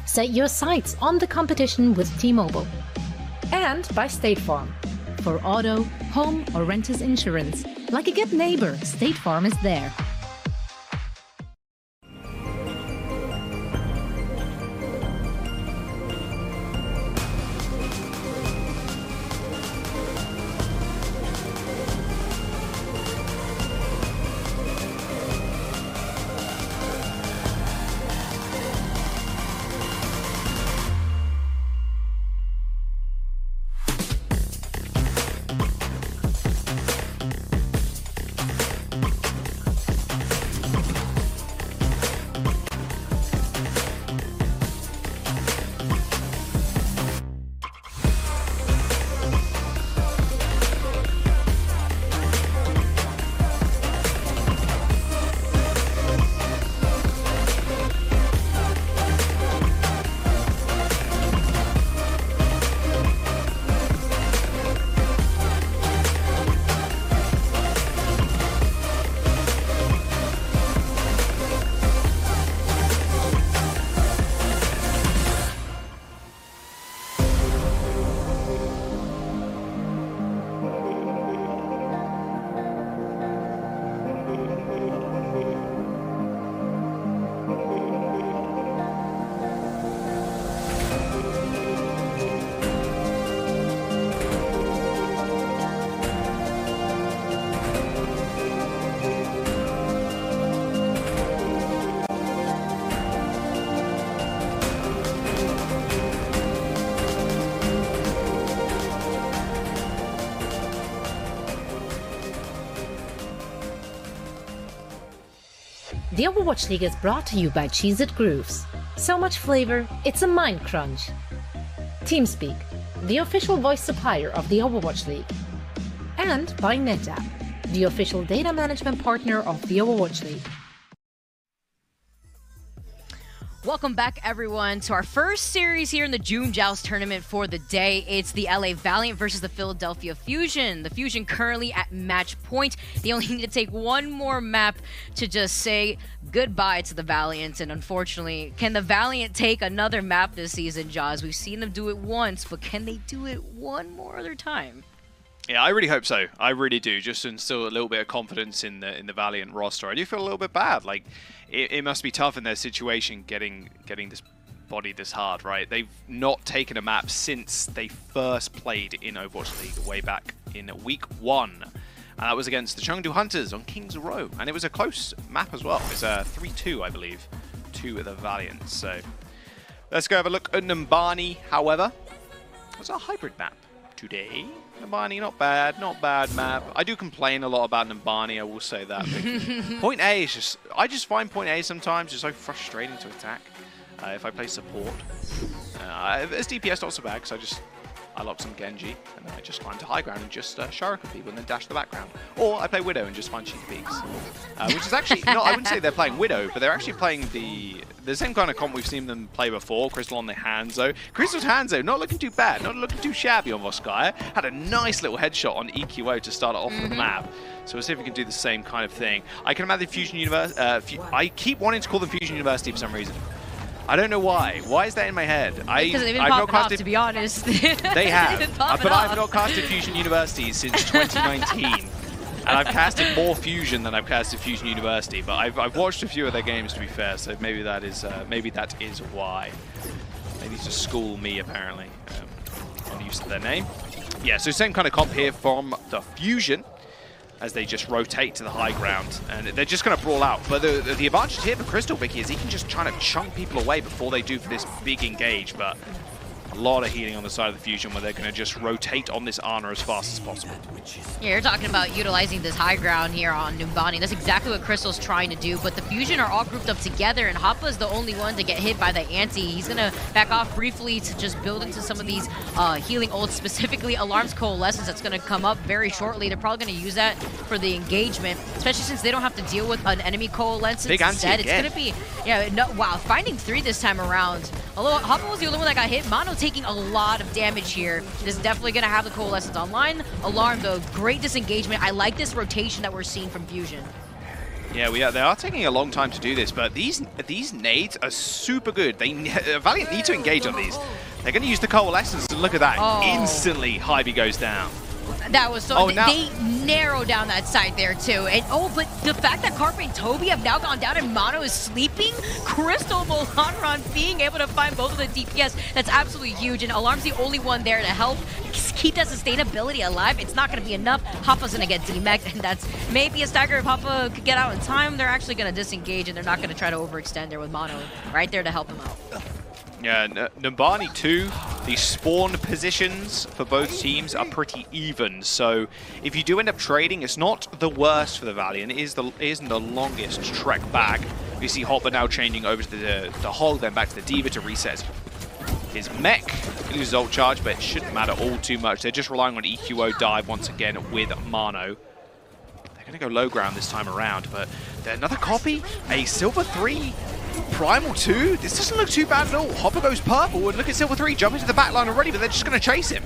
[SPEAKER 4] Set your sights on the competition with T-Mobile. And by State Farm. For auto, home or renters insurance, like a good neighbor, State Farm is there. The Overwatch League is brought to you by Cheez-It Grooves. So much flavor, it's a mind crunch. TeamSpeak, the official voice supplier of the Overwatch League. And by NetApp, the official data management partner of the Overwatch League.
[SPEAKER 3] Welcome back, everyone, to our first series here in the June Joust tournament for the day. It's the LA Valiant versus the Philadelphia Fusion. The Fusion currently at match point. They only need to take one more map to just say goodbye to the Valiant. And unfortunately, can the Valiant take another map this season, Jaws? We've seen them do it once, but can they do it one more other time?
[SPEAKER 2] Yeah, I really hope so. I really do. Just to instill a little bit of confidence in the Valiant roster. I do feel a little bit bad. Like, it must be tough in their situation getting this body this hard, right? They've not taken a map since they first played in Overwatch League way back in week 1. And that was against the Chengdu Hunters on King's Row. And it was a close map as well. It was 3-2, I believe, to the Valiant. So let's go have a look at Numbani, however. It was a hybrid map today. Numbani, not bad map. I do complain a lot about Numbani, I will say that. Point A is just, I just find point A sometimes just so frustrating to attack if I play support. As DPS not so bad, because I lock some Genji, and then I just climb to high ground and just Shuriken people and then dash to the background. Or I play Widow and just find cheap peeks. Which is actually, no, I wouldn't say they're playing Widow, but they're actually playing the same kind of comp we've seen them play before. Crystal on the Hangzhou. Crystal's Hangzhou, not looking too bad, not looking too shabby on Voskaya. Had a nice little headshot on EQO to start it off the map. So we'll see if we can do the same kind of thing. I can imagine Fusion University, I keep wanting to call them Fusion University for some reason. I don't know why. Why is that in my head?
[SPEAKER 3] Because they've been popping off, to be honest.
[SPEAKER 2] They have. But I've not casted Fusion University since 2019. And I've casted more Fusion than I've casted Fusion University. But I've watched a few of their games, to be fair. So maybe that is why. They need to school me, apparently, on the use of their name. Yeah, so same kind of comp here from the Fusion, as they just rotate to the high ground, and they're just going to brawl out. But the advantage here for Crystal, Vicky, is he can just try to chunk people away before they do for this big engage, but a lot of healing on the side of the Fusion where they're going to just rotate on this Ana as fast as possible.
[SPEAKER 3] Yeah, you're talking about utilizing this high ground here on Numbani. That's exactly what Crystal's trying to do, but the Fusion are all grouped up together, and Hoppa's the only one to get hit by the anti. He's going to back off briefly to just build into some of these healing ults, specifically Alarm's Coalescence that's going to come up very shortly. They're probably going to use that for the engagement, especially since they don't have to deal with an enemy Coalescence.
[SPEAKER 2] Big
[SPEAKER 3] instead,
[SPEAKER 2] anti
[SPEAKER 3] it's going to be, yeah, no, wow, finding 3 this time around. Although Hoppa was the only one that got hit, Mono taking a lot of damage here. This is definitely going to have the Coalescence online. Alarm, though, great disengagement. I like this rotation that we're seeing from Fusion.
[SPEAKER 2] Yeah, they are taking a long time to do this, but these nades are super good. Valiant need to engage on these. They're going to use the Coalescence, and look at that. Instantly, Hybe goes down.
[SPEAKER 3] That was so... They narrowed down that side there, too. And but the fact that Carpe and Toby have now gone down and Mono is sleeping, Crystal Molanron being able to find both of the DPS, that's absolutely huge. And Alarm's the only one there to help keep that sustainability alive. It's not going to be enough. Hoppa's going to get demeched, and that's maybe a stagger. If Hoppa could get out in time, they're actually going to disengage, and they're not going to try to overextend there with Mono right there to help him out.
[SPEAKER 2] Yeah, Numbani too. The spawn positions for both teams are pretty even, so if you do end up trading, it's not the worst for the Valiant. It isn't the longest trek back. We see Hopper now changing over to the Hog, then back to the Diva to reset his mech. He loses ult charge, but it shouldn't matter all too much. They're just relying on EQO dive once again with Mano. They're going to go low ground this time around, but another copy, a Silver 3. Primal 2? This doesn't look too bad at all. Hopper goes purple, and look at Silver 3 jumping to the back line already, but they're just going to chase him.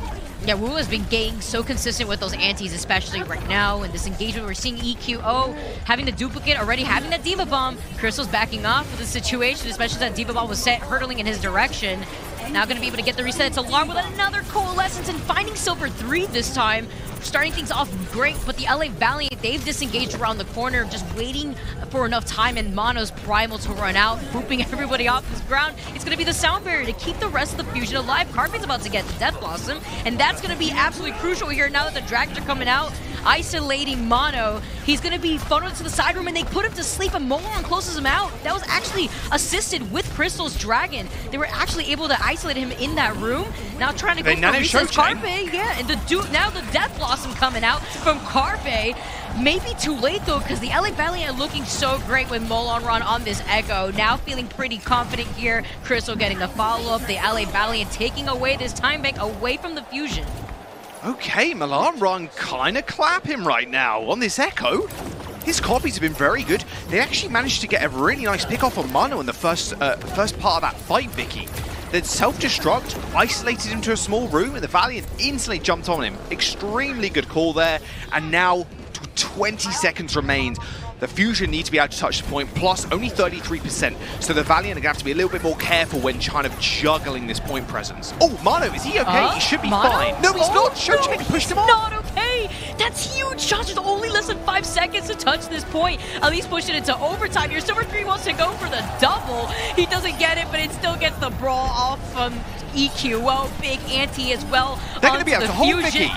[SPEAKER 3] Yeah, Wu has been getting so consistent with those antis, especially right now. In this engagement, we're seeing EQO having the duplicate, already having that Diva Bomb. Crystal's backing off with the situation, especially that Diva Bomb was set hurtling in his direction. Now going to be able to get the reset. It's Alarm with another Coalescence and finding Silver 3 this time. Starting things off great, but the LA Valiant, they've disengaged around the corner, just waiting for enough time, and Mono's Primal to run out, booping everybody off the ground. It's going to be the sound barrier to keep the rest of the Fusion alive. Carpe's about to get the Death Blossom, and that's going to be absolutely crucial here now that the Dragons are coming out, isolating Mono. He's going to be funneled to the side room, and they put him to sleep, and Molan closes him out. That was actually assisted with Crystal's Dragon. They were actually able to isolate him in that room. Now trying to go for Reese's Carpe, yeah, and now the Death Blossom coming out from Carpe. Maybe too late though, because the LA Valiant are looking so great with Molanron on this Echo. Now feeling pretty confident here. Crystal getting the follow-up. The LA Valiant taking away this time bank away from the Fusion.
[SPEAKER 2] Okay, Molanron kind of clap him right now on this Echo. His copies have been very good. They actually managed to get a really nice pick off on Mono in the first part of that fight, Vicky. Then self-destruct, isolated him to a small room, and the Valiant instantly jumped on him. Extremely good call there, and now 20 seconds remains. The Fusion need to be able to touch the point, plus only 33%, so the Valiant are going to have to be a little bit more careful when kind of juggling this point presence. Oh, Mono, is he okay? He should be fine. No, he's not. Shocheng pushed him off.
[SPEAKER 3] Not okay. That's huge. Josh, there's only less than 5 seconds to touch this point. At least push it into overtime here. Silver 3 wants to go for the double. He doesn't get it, but it still gets the brawl off from EQO. Big anti as well.
[SPEAKER 2] They're going to be able to hold Vicky.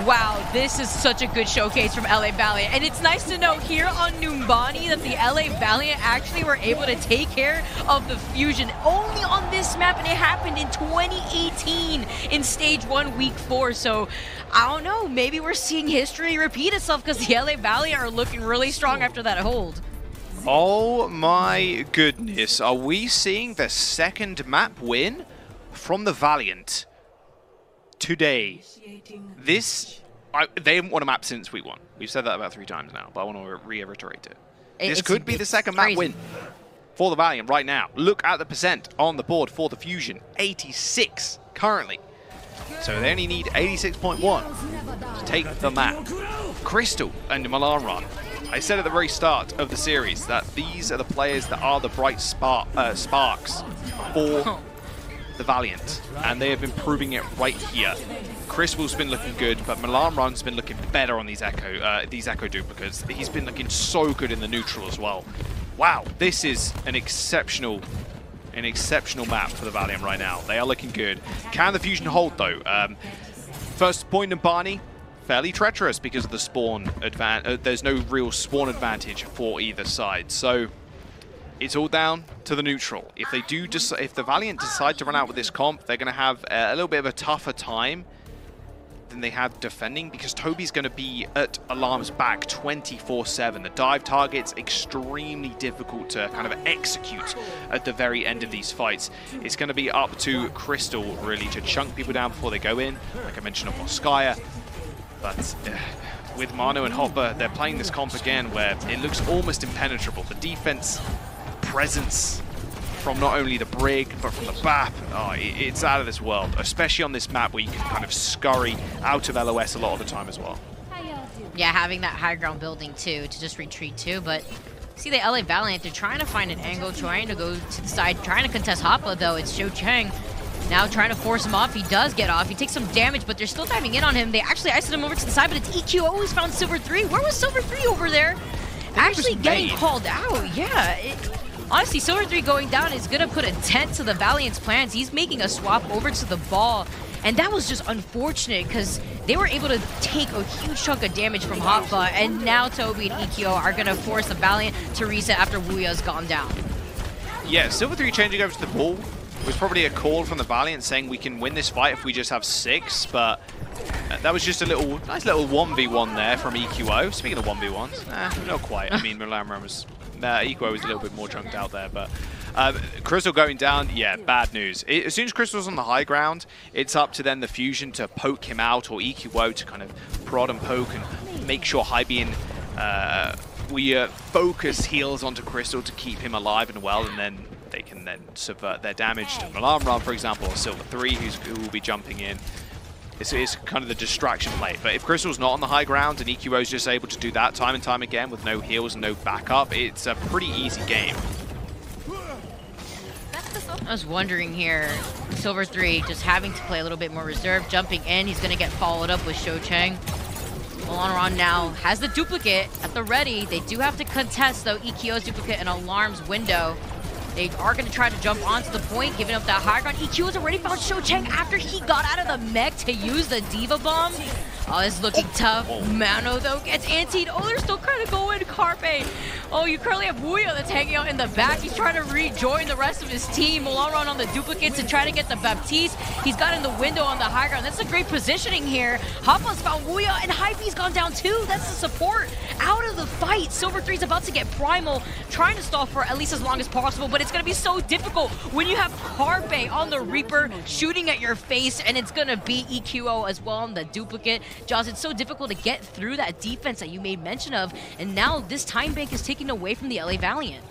[SPEAKER 3] Wow, this is such a good showcase from LA Valiant. And it's nice to know here on Numbani that the LA Valiant actually were able to take care of the Fusion only on this map, and it happened in 2018 in Stage 1, Week 4. So, I don't know, maybe we're seeing history repeat itself because the LA Valiant are looking really strong after that hold.
[SPEAKER 2] Oh my goodness, are we seeing the second map win from the Valiant today? They haven't won a map since week 1. We've said that about 3 times now, but I want to reiterate it. This could be the second map win for the Valiant right now. Look at the percent on the board for the Fusion. 86 currently. So they only need 86.1 to take the map. Crystal and Molanron. I said at the very start of the series that these are the players that are the bright sparks for the Valiant, and they have been proving it right here. Crystal's been looking good, but Molanron's been looking better on these Echo duplicates. He's been looking so good in the neutral as well. Wow, this is an exceptional map for the Valiant right now. They are looking good. Can the Fusion hold though? First point in Barney, fairly treacherous because of the spawn advantage. There's no real spawn advantage for either side, so it's all down to the neutral. If they do, if the Valiant decide to run out with this comp, they're going to have a little bit of a tougher time than they have defending, because Toby's going to be at Alarm's back 24/7. The dive target's extremely difficult to kind of execute at the very end of these fights. It's going to be up to Crystal really to chunk people down before they go in, like I mentioned on Moskaya. But with Mano and Hopper, they're playing this comp again where it looks almost impenetrable. The defense presence from not only the Brig, but from the BAP, it's out of this world, especially on this map where you can kind of scurry out of LOS a lot of the time as well.
[SPEAKER 3] Yeah, having that high ground building too, to just retreat to, but See the LA Valiant, they're trying to find an angle, trying to go to the side, trying to contest Hoppa though. It's Shou Cheng now trying to force him off. He does get off. He takes some damage, but they're still diving in on him. They actually iced him over to the side, but it's EQO who's found Silver 3. Where was Silver 3 over there? Actually getting called out. Yeah. Honestly, Silver 3 going down is going to put a dent to the Valiant's plans. He's making a swap over to the ball. And that was just unfortunate because they were able to take a huge chunk of damage from Hoppa, and now Toby and EQO are going to force the Valiant to reset after Wuya's gone down.
[SPEAKER 2] Yeah, Silver 3 changing over to the ball was probably a call from the Valiant saying we can win this fight if we just have 6, but that was just a nice little 1v1 there from EQO. Speaking of 1v1s, not quite. I mean, EQO was a little bit more chunked out there, but Crystal going down, yeah, bad news. As soon as Crystal's on the high ground, it's up to then the Fusion to poke him out, or EQO to kind of prod and poke and make sure Hybian we focus heals onto Crystal to keep him alive and well, and then they can then subvert their damage to Alarm Run, for example, or Silver 3 who will be jumping in. It's kind of the distraction play. But if Crystal's not on the high ground and EQO is just able to do that time and time again with no heals and no backup, it's a pretty easy game.
[SPEAKER 3] I was wondering here, Silver 3 just having to play a little bit more reserved, jumping in. He's going to get followed up with Shou Cheng. Olaron now has the duplicate at the ready. They do have to contest, though, EQO's duplicate and Alarm's window. They are going to try to jump onto the point, giving up that high ground. EQ has already found Shou Cheng after he got out of the mech to use the Diva Bomb. Oh, it's looking tough. Mano, though, gets antied. Oh, they're still trying to go in. Carpe. Oh, you currently have Wuya that's hanging out in the back. He's trying to rejoin the rest of his team. Olaron on the duplicates to try to get the Baptiste. He's got in the window on the high ground. That's a great positioning here. Hoppa's found Wuya, and Hype's gone down too. That's the support out of the fight. Silver 3's about to get primal, trying to stall for at least as long as possible, but it's going to be so difficult when you have Carpe on the Reaper shooting at your face, and it's going to be EQO as well on the duplicate. Jaws, it's so difficult to get through that defense that you made mention of, and now this time bank is taken away from the LA Valiant.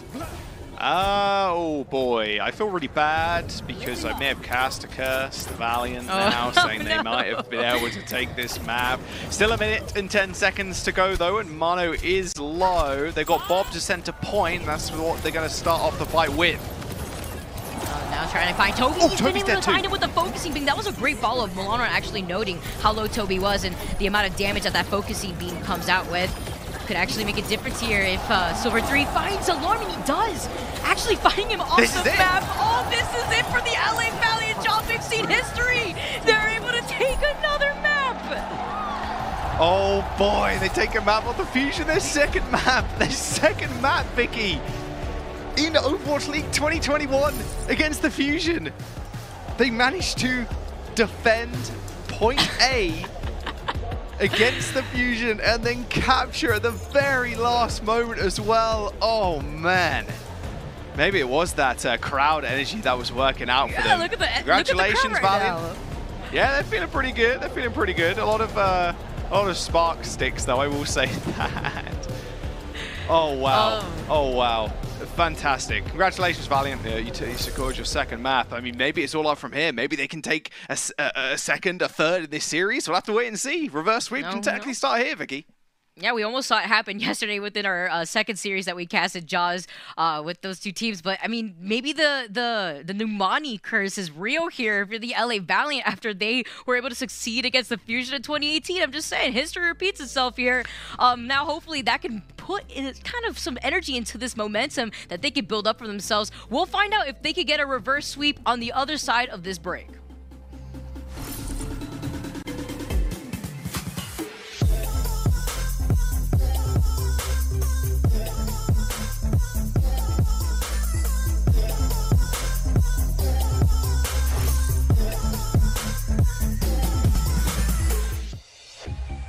[SPEAKER 2] Oh boy, I feel really bad because I may have cast a curse, the Valiant now, saying they might have been able to take this map. Still 1 minute and 10 seconds to go though, and Mano is low. They got Bob to center point, that's what they're going to start off the fight with.
[SPEAKER 3] Now trying to find Toby.
[SPEAKER 2] Oh,
[SPEAKER 3] He's
[SPEAKER 2] Toby's
[SPEAKER 3] been able to
[SPEAKER 2] dead
[SPEAKER 3] find
[SPEAKER 2] too.
[SPEAKER 3] him with the focusing beam. That was a great follow of Milano actually noting how low Toby was and the amount of damage that focusing beam comes out with. Could actually make a difference here if Silver 3 finds Alarm, and he does. Actually finding him off the map. Oh, this is it for the LA Valiant. Job, they've seen history. They're able to take another map.
[SPEAKER 2] Oh boy, they take a map on the Fusion, their second map, Vicky. In Overwatch League 2021 against the Fusion. They managed to defend point A against the Fusion and then capture at the very last moment as well. Oh man. Maybe it was that crowd energy that was working out for them.
[SPEAKER 3] Look at the
[SPEAKER 2] Congratulations,
[SPEAKER 3] look at the crowd
[SPEAKER 2] Valiant. Yeah, they're feeling pretty good. They're feeling pretty good. A lot of spark sticks though, I will say that. Oh wow. Oh wow. Fantastic. Congratulations, Valiant. You secured your second map. I mean, maybe it's all up from here. Maybe they can take a second, a third in this series. We'll have to wait and see. Reverse sweep can technically start here, Vicky.
[SPEAKER 3] Yeah, we almost saw it happen yesterday within our second series that we casted Jaws with those two teams. But, I mean, maybe the Numani curse is real here for the LA Valiant after they were able to succeed against the Fusion in 2018. I'm just saying, history repeats itself here. Now, hopefully, that can put in kind of some energy into this momentum that they can build up for themselves. We'll find out if they could get a reverse sweep on the other side of this break.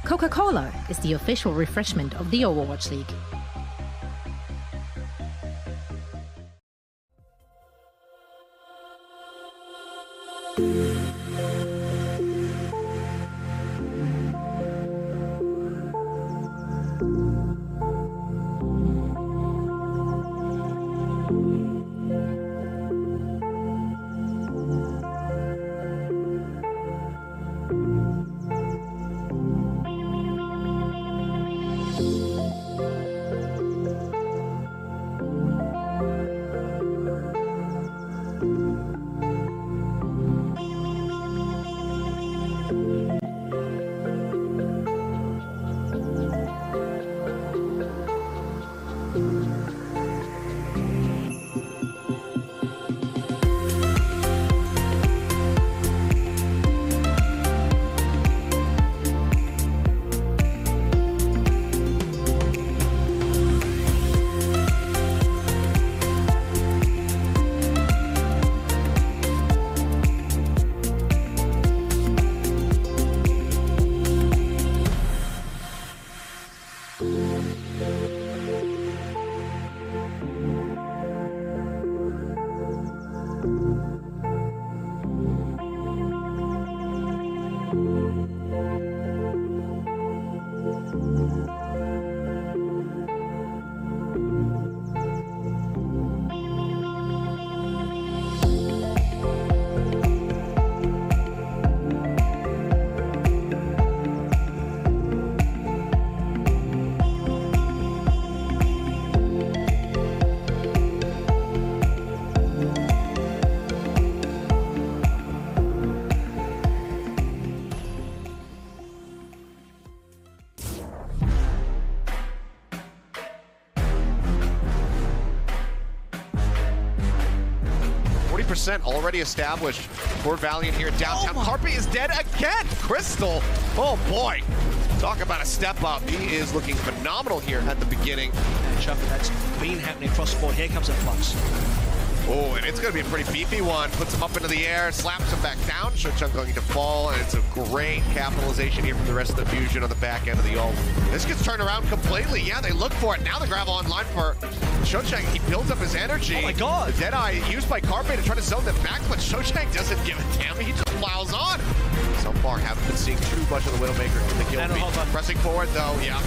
[SPEAKER 4] Coca-Cola is the official refreshment of the Overwatch League.
[SPEAKER 5] 100% already established for Valiant here in downtown. Carpe is dead again. Crystal, oh boy. Talk about a step up. He is looking phenomenal here at the beginning.
[SPEAKER 6] That's been happening across the board. Here comes a flux.
[SPEAKER 5] Oh, and it's going to be a pretty beefy one. Puts him up into the air, slaps him back down. Shochung going to fall, and it's a great capitalization here from the rest of the Fusion on the back end of the ult. This gets turned around completely. Yeah, they look for it. Now the grab online for Shochung. He builds up his energy.
[SPEAKER 6] Oh my god.
[SPEAKER 5] The Deadeye used by Carpe to try to zone them back, but Shochung doesn't give a damn. He just plows on. So far, haven't been seeing too much of the Widowmaker in the kill feed. Pressing forward, though, yeah.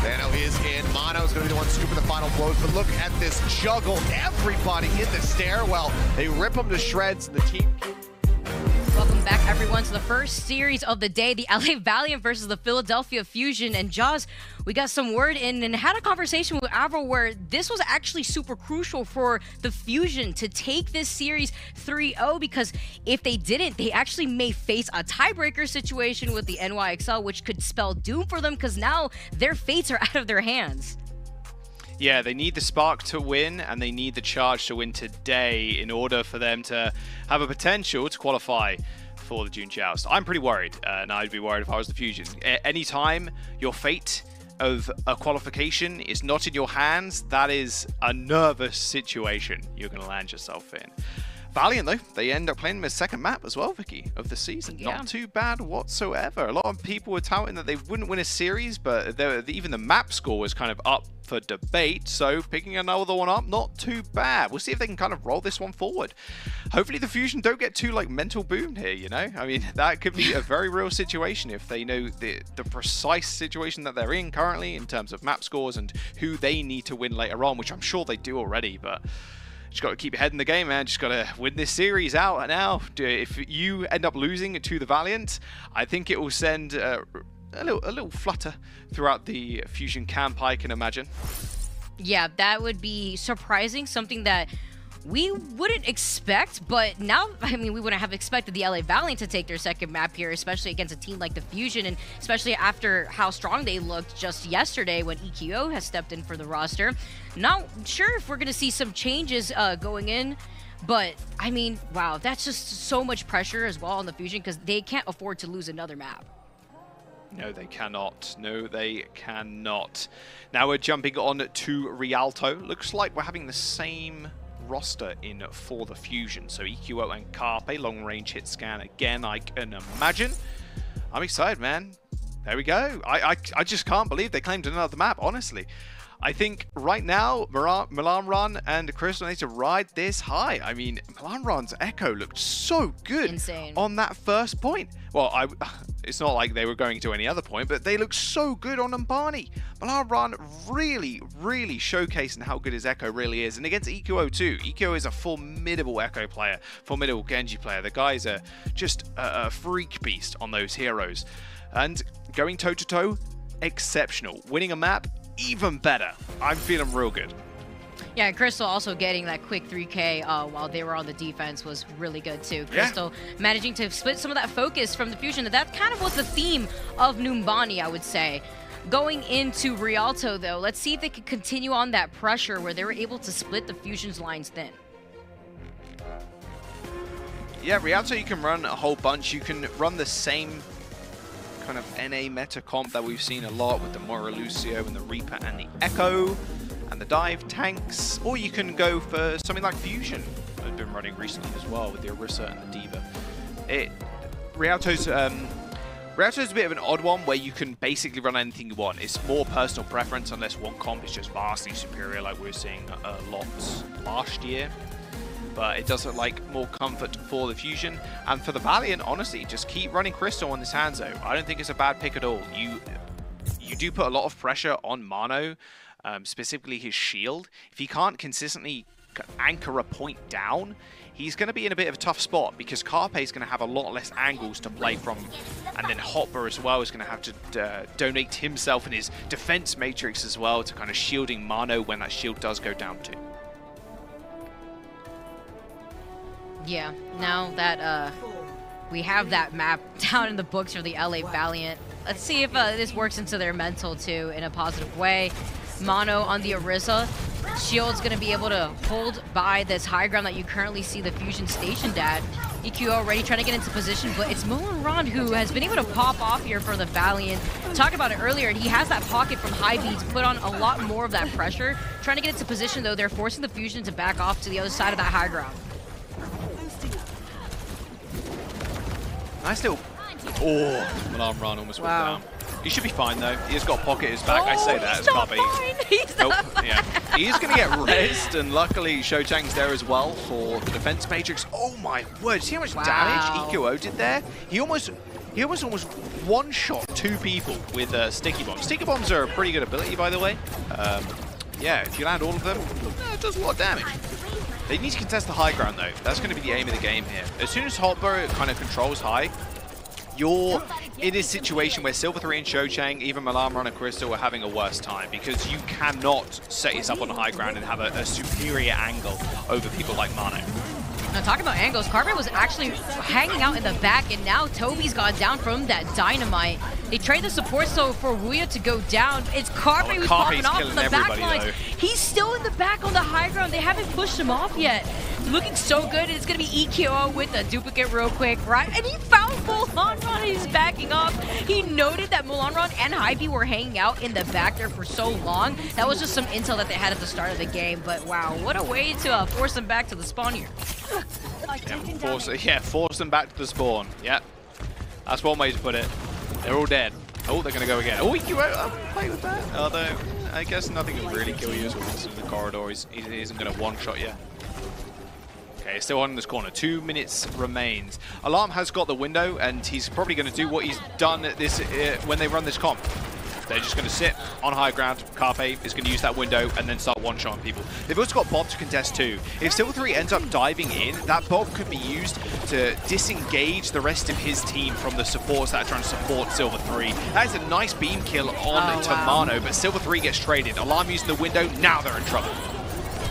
[SPEAKER 5] Nano is in. Mono's going to be the one scooping the final blows, but look at this juggle. Everybody in the stairwell. They rip them to shreds, and the team...
[SPEAKER 3] Welcome back, everyone, to the first series of the day, the LA Valiant versus the Philadelphia Fusion. And Jaws, we got some word in and had a conversation with Avro where this was actually super crucial for the Fusion to take this series 3-0, because if they didn't, they actually may face a tiebreaker situation with the NYXL, which could spell doom for them, because now their fates are out of their hands.
[SPEAKER 2] Yeah, they need the Spark to win, and they need the Charge to win today in order for them to have a potential to qualify for the June Joust. I'm pretty worried, and I'd be worried if I was the Fusion. Anytime your fate of a qualification is not in your hands, that is a nervous situation you're going to land yourself in. Valiant, though, they end up playing their second map as well, Vicky, of the season.
[SPEAKER 3] Yeah.
[SPEAKER 2] Not too bad whatsoever. A lot of people were touting that they wouldn't win a series, but even the map score was kind of up for debate, so picking another one up, not too bad. We'll see if they can kind of roll this one forward. Hopefully the Fusion don't get too, like, mental boomed here, you know? I mean, that could be a very real situation if they know the precise situation that they're in currently in terms of map scores and who they need to win later on, which I'm sure they do already, but... just got to keep your head in the game, man. Just got to win this series out and now. If you end up losing to the Valiant, I think it will send a little flutter throughout the Fusion camp, I can imagine.
[SPEAKER 3] Yeah, that would be surprising, something that we wouldn't expect, but now, I mean, we wouldn't have expected the LA Valiant to take their second map here, especially against a team like the Fusion, and especially after how strong they looked just yesterday when EQO has stepped in for the roster. Not sure if we're going to see some changes going in, but, I mean, wow, that's just so much pressure as well on the Fusion, because they can't afford to lose another map.
[SPEAKER 2] No, they cannot. No, they cannot. Now we're jumping on to Rialto. Looks like we're having the same roster in for the Fusion. So EQO and Carpe, long range hit scan again, I can imagine. I'm excited, man. There we go. I just can't believe they claimed another map, honestly. I think right now, Milan Run and Crystal need to ride this high. I mean, Milan Run's Echo looked so good.
[SPEAKER 3] Insane.
[SPEAKER 2] On that first point. Well, it's not like they were going to any other point, but they looked so good on Umbani. Milan Run really, really showcasing how good his Echo really is. And against EQO too. EQO is a formidable Echo player, formidable Genji player. The guys are just a freak beast on those heroes. And going toe-to-toe, exceptional. Winning a map, even better. I'm feeling real good.
[SPEAKER 3] Yeah, Crystal also getting that quick 3K while they were on the defense was really good too. Crystal managing to split some of that focus from the Fusion. That kind of was the theme of Numbani, I would say. Going into Rialto, though, let's see if they can continue on that pressure where they were able to split the Fusion's lines thin.
[SPEAKER 2] Yeah, Rialto, you can run a whole bunch. You can run the same kind of NA meta comp that we've seen a lot with the Moira Lucio and the Reaper and the Echo and the dive tanks, or you can go for something like Fusion that I've been running recently as well with the Orisa and the Diva. Rialto's a bit of an odd one where you can basically run anything you want. It's more personal preference unless one comp is just vastly superior like we were seeing a lot last year. But it does look like more comfort for the Fusion. And for the Valiant, honestly, just keep running Crystal on this Hangzhou. I don't think it's a bad pick at all. You do put a lot of pressure on Mano, specifically his shield. If he can't consistently anchor a point down, he's going to be in a bit of a tough spot because Carpe is going to have a lot less angles to play from. And then Hopper as well is going to have to donate himself and his defense matrix as well to kind of shielding Mano when that shield does go down too.
[SPEAKER 3] Yeah, now that we have that map down in the books for the LA Valiant, let's see if this works into their mental too in a positive way. Mono on the Orisa. Shield's going to be able to hold by this high ground that you currently see the Fusion stationed at. EQ already trying to get into position, but it's Moonron who has been able to pop off here for the Valiant. Talked about it earlier, he has that pocket from high B to put on a lot more of that pressure. Trying to get into position though, they're forcing the Fusion to back off to the other side of that high ground.
[SPEAKER 2] Nice little... Oh, Milan Run almost went down. He should be fine though. He has got pocket his back. I say that.
[SPEAKER 3] He's not fine. He's not fine.
[SPEAKER 2] Yeah. He is going to get rezzed, and luckily Shochang's there as well for the defense matrix. Oh my word! See how much damage EQO did there? He almost one-shot 2 people with sticky bombs. Sticky bombs are a pretty good ability, by the way. Yeah, if you land all of them, it does a lot of damage. They need to contest the high ground though. That's going to be the aim of the game here. As soon as Hotbar kind of controls high, you're in a situation where Silver 3 and Shochang, even Malamron and Crystal are having a worse time because you cannot set yourself on the high ground and have a superior angle over people like Mano.
[SPEAKER 3] Now, talking about angles, Carpe was actually hanging out in the back, and now Toby's gone down from that dynamite. They trade the support so for Wuya to go down. It's Carpe who's popping off from the back lines. He's still in the back on the high ground. They haven't pushed him off yet. Looking so good. It's going to be EQO with a duplicate real quick, right? And he found Mulanron. He's backing up. He noted that Mulanron and Hybe were hanging out in the back there for so long. That was just some intel that they had at the start of the game. But wow, what a way to force them back to the spawn here.
[SPEAKER 2] Force them back to the spawn. Yep. That's one way to put it. They're all dead. Oh, they're going to go again. Oh, EQO, I wouldn't play with that. Although, I guess nothing can really kill you as well as in the corridor. He isn't going to one-shot you. Okay, still on in this corner. 2 minutes remains. Alarm has got the window, and he's probably going to do what he's done at this when they run this comp. They're just going to sit on high ground. Carpe is going to use that window and then start one-shotting people. They've also got Bob to contest too. If Silver 3 ends up diving in, that Bob could be used to disengage the rest of his team from the supports that are trying to support Silver 3. That is a nice beam kill on Tamano, but Silver 3 gets traded. Alarm using the window, now they're in trouble.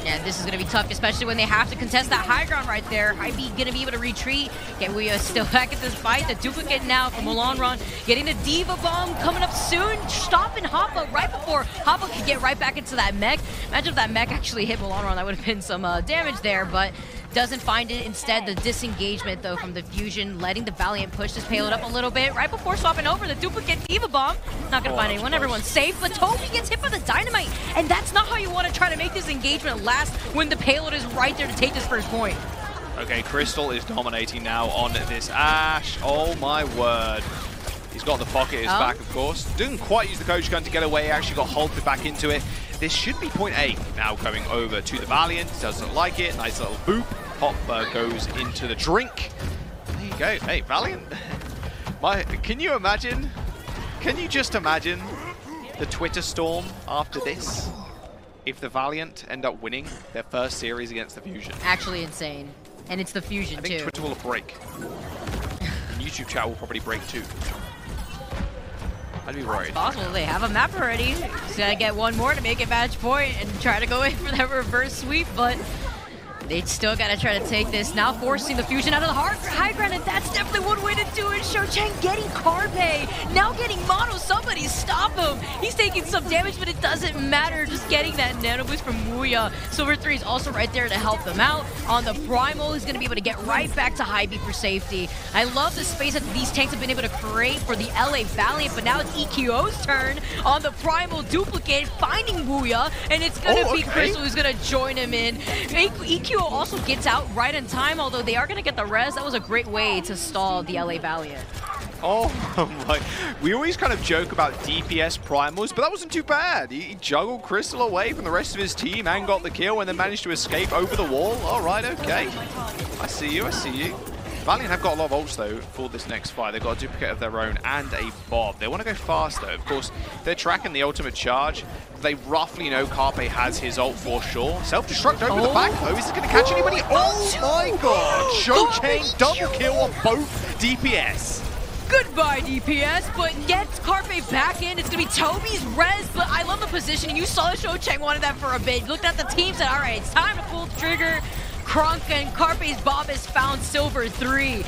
[SPEAKER 3] Yeah, this is going to be tough, especially when they have to contest that high ground right there. Hybe going to be able to retreat. Okay, we are still back at this fight. The duplicate now from Mulanron. Getting the Diva Bomb coming up soon. Stopping Hoppa right before Hoppa could get right back into that mech. Imagine if that mech actually hit Mulanron. That would have been some damage there, but doesn't find it. Instead, the disengagement, though, from the Fusion, letting the Valiant push this payload up a little bit. Right before swapping over the duplicate Diva Bomb. Not going to find anyone. Close. Everyone's safe, but Toby gets hit by the dynamite. And that's not how you want to try to make this engagement last when the payload is right there to take this first point.
[SPEAKER 2] Okay, Crystal is dominating now on this Ash. Oh, my word. He's got the pocket his back, of course. Didn't quite use the coach gun to get away. Actually got halted back into it. This should be point A. Now coming over to the Valiant. Doesn't like it. Nice little boop. Pop goes into the drink. There you go. Hey, Valiant. Can you imagine? Can you just imagine the Twitter storm after this? If the Valiant end up winning their first series against the Fusion.
[SPEAKER 3] Actually insane. And it's the Fusion, too.
[SPEAKER 2] I think Twitter will break. And YouTube chat will probably break, too. I'd be worried.
[SPEAKER 3] It's possible. They have a map already. Just gotta get one more to make it match point and try to go in for that reverse sweep, but they still gotta try to take this. Now forcing the Fusion out of the high ground, and that's definitely one way to do it. Shochang getting Carpe, now getting Mono. Somebody stop him. He's taking some damage, but it doesn't matter. Just getting that nano boost from Wuya. Silver 3 is also right there to help them out. On the Primal, he's gonna be able to get right back to Hybe for safety. I love the space that these tanks have been able to create for the LA Valiant, but now it's EQO's turn on the Primal duplicate, finding Wuya, and it's gonna be Crystal who's gonna join him in. EQ also gets out right in time, although they are going to get the res. That was a great way to stall the LA Valiant.
[SPEAKER 2] Oh my. We always kind of joke about DPS primals, but that wasn't too bad. He juggled Crystal away from the rest of his team and got the kill and then managed to escape over the wall. All right, okay. I see you, I see you. Valiant have got a lot of ults, though, for this next fight. They've got a duplicate of their own and a Bob. They want to go fast, though. Of course, they're tracking the ultimate charge. They roughly know Carpe has his ult for sure. Self-destruct over the back, though. Is it going to catch anybody? Oh, my God. Shochang double kill on both DPS.
[SPEAKER 3] Goodbye, DPS, but gets Carpe back in. It's going to be Toby's res, but I love the positioning. You saw Shochang wanted that for a bit. Looked at the team, said, all right, it's time to pull the trigger. Kronk and Carpe's Bob has found Silver 3.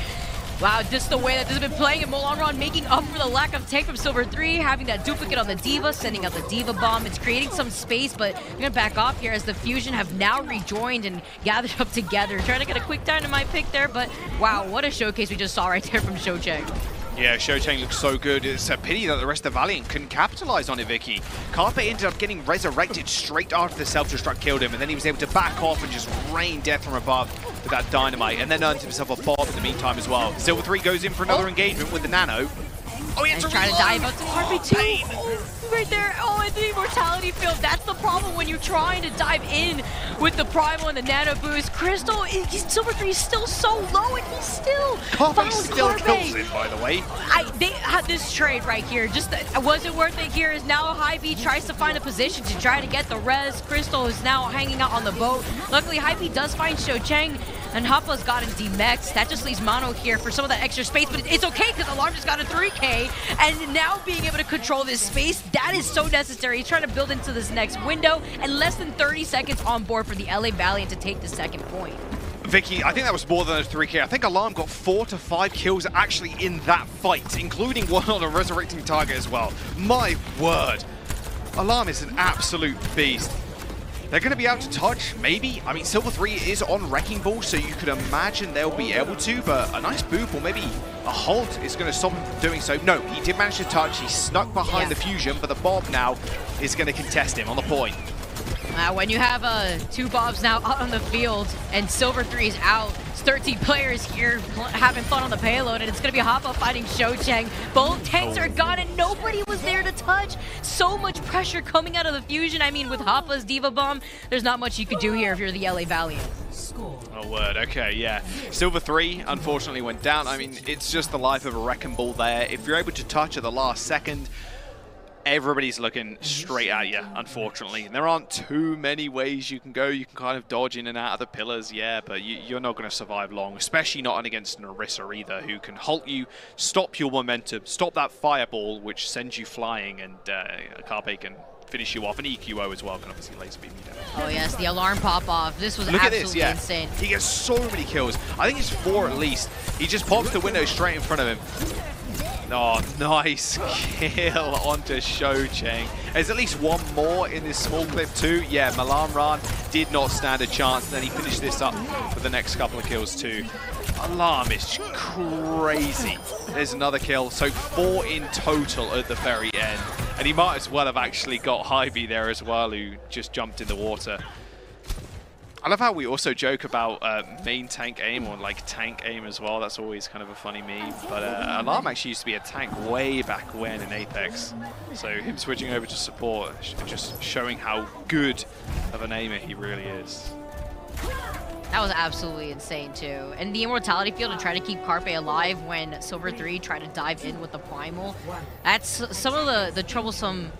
[SPEAKER 3] Wow, just the way that this has been playing, and Molanron making up for the lack of tank from Silver 3, having that duplicate on the D.Va, sending out the D.Va bomb. It's creating some space, but you're going to back off here as the Fusion have now rejoined and gathered up together. Trying to get a quick dynamite pick there, but wow, what a showcase we just saw right there from Shocheng.
[SPEAKER 2] Yeah, Shocheng looks so good. It's a pity that the rest of the Valiant couldn't capitalize on it, Vicky. Carpe ended up getting resurrected straight after the self-destruct killed him, and then he was able to back off and just rain death from above with that dynamite, and then earned himself a bomb in the meantime as well. Silver 3 goes in for another engagement with the Nano. Oh, he had to
[SPEAKER 3] try to dive out to Carpe too. Oh, right there. Oh, and the Immortality field. That's the problem when you're trying to dive in with the Primal and the Nano boost. Crystal, Silver 3 is still so low, and he's still
[SPEAKER 2] Carpe still kills him, by the way.
[SPEAKER 3] They had this trade right here. Just was it worth it here? Is now Hy-B tries to find a position to try to get the res. Crystal is now hanging out on the boat. Luckily, Hy-B does find Shocheng, and Hoppa's got him D-Mex. That just leaves Mono here for some of that extra space, but it's okay because Alarm just got a 3K, and now being able to control this space, that is so necessary. He's trying to build into this next window, and less than 30 seconds on board for the LA Valiant to take the second point.
[SPEAKER 2] Vicky, I think that was more than a 3K. I think Alarm got 4 to 5 kills actually in that fight, including one on a resurrecting target as well. My word. Alarm is an absolute beast. They're going to be able to touch, maybe. I mean, Silver 3 is on Wrecking Ball, so you could imagine they'll be able to, but a nice boop or maybe a hold is going to stop him from doing so. No, he did manage to touch. He snuck behind the Fusion, but the Bob now is going to contest him on the point.
[SPEAKER 3] When you have two Bobs now out on the field and Silver 3 is out, it's 13 players here having fun on the payload, and it's going to be Hoppa fighting Shocheng. Both tanks are gone, and nobody was there to touch. So much pressure coming out of the Fusion. I mean, with Hoppa's D.Va bomb, there's not much you could do here if you're the LA Valiant.
[SPEAKER 2] Oh, word. Okay, yeah. Silver 3, unfortunately, went down. I mean, it's just the life of a Wrecking Ball there. If you're able to touch at the last second, everybody's looking straight at you, unfortunately. And there aren't too many ways you can go. You can kind of dodge in and out of the pillars, yeah, but you're not going to survive long, especially not against Narissa either, who can halt you, stop your momentum, stop that fireball, which sends you flying, and Carpe can finish you off. And EQO as well can obviously laser beam you down.
[SPEAKER 3] Oh yes, the alarm pop-off. This was
[SPEAKER 2] Look
[SPEAKER 3] absolutely
[SPEAKER 2] at this, yeah.
[SPEAKER 3] insane.
[SPEAKER 2] He gets so many kills. I think it's 4 at least. He just pops the window straight in front of him. Oh, nice kill onto Shocheng. There's at least one more in this small clip too. Yeah, Malamran did not stand a chance, and then he finished this up for the next couple of kills too. Alarm is crazy. There's another kill, so 4 in total at the very end. And he might as well have actually got Hy-B there as well, who just jumped in the water. I love how we also joke about main tank aim, or like tank aim as well. That's always kind of a funny meme. But Alarm actually used to be a tank way back when in Apex. So him switching over to support, just showing how good of an aimer he really is.
[SPEAKER 3] That was absolutely insane too. And the Immortality field to try to keep Carpe alive when Silver 3 tried to dive in with the Primal. That's some of the troublesome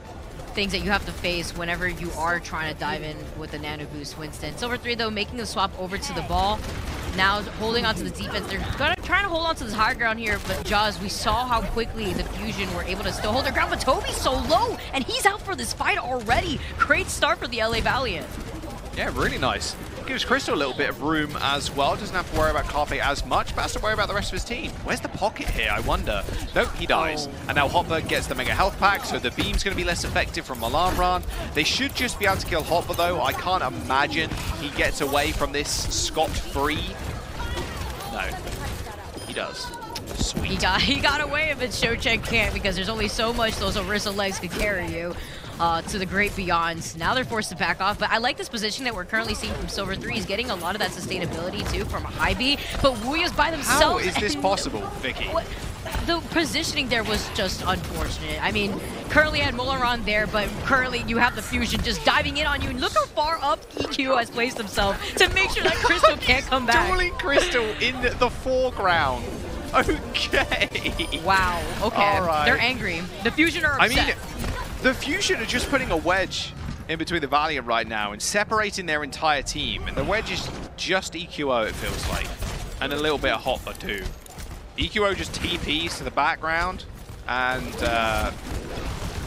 [SPEAKER 3] things that you have to face whenever you are trying to dive in with the Nano Boost Winston. Silver 3 though making the swap over to the ball. Now holding on to the defense. They're trying to hold on to this high ground here, but Jaws, we saw how quickly the Fusion were able to still hold their ground, but Toby's so low, and he's out for this fight already. Great start for the LA Valiant.
[SPEAKER 2] Yeah, really nice. Gives Crystal a little bit of room as well. Doesn't have to worry about Carpe as much, but has to worry about the rest of his team. Where's the pocket here, I wonder? Nope, he dies. And now Hopper gets the Mega Health Pack, so the beam's going to be less effective from Malamran. They should just be able to kill Hopper, though. I can't imagine he gets away from this scot-free. No, he does. Sweet.
[SPEAKER 3] He got away if it's Shocheng can't, because there's only so much those Orisa legs could carry you. To the great beyonds. Now they're forced to back off, but I like this position that we're currently seeing from Silver 3. He's getting a lot of that sustainability too from Hy-B, but Wuya's by themselves.
[SPEAKER 2] How is this possible, Vicky?
[SPEAKER 3] The positioning there was just unfortunate. I mean, currently had Molaran there, but currently you have the Fusion just diving in on you, and look how far up EQ has placed himself to make sure that Crystal can't come back.
[SPEAKER 2] Dueling Crystal in the foreground. Okay.
[SPEAKER 3] Wow. Okay.
[SPEAKER 2] All right.
[SPEAKER 3] They're angry. The Fusion are upset.
[SPEAKER 2] I mean, the Fusion are just putting a wedge in between the Valiant right now and separating their entire team. And the wedge is just EQO, it feels like. And a little bit of Hopper too. EQO just TPs to the background and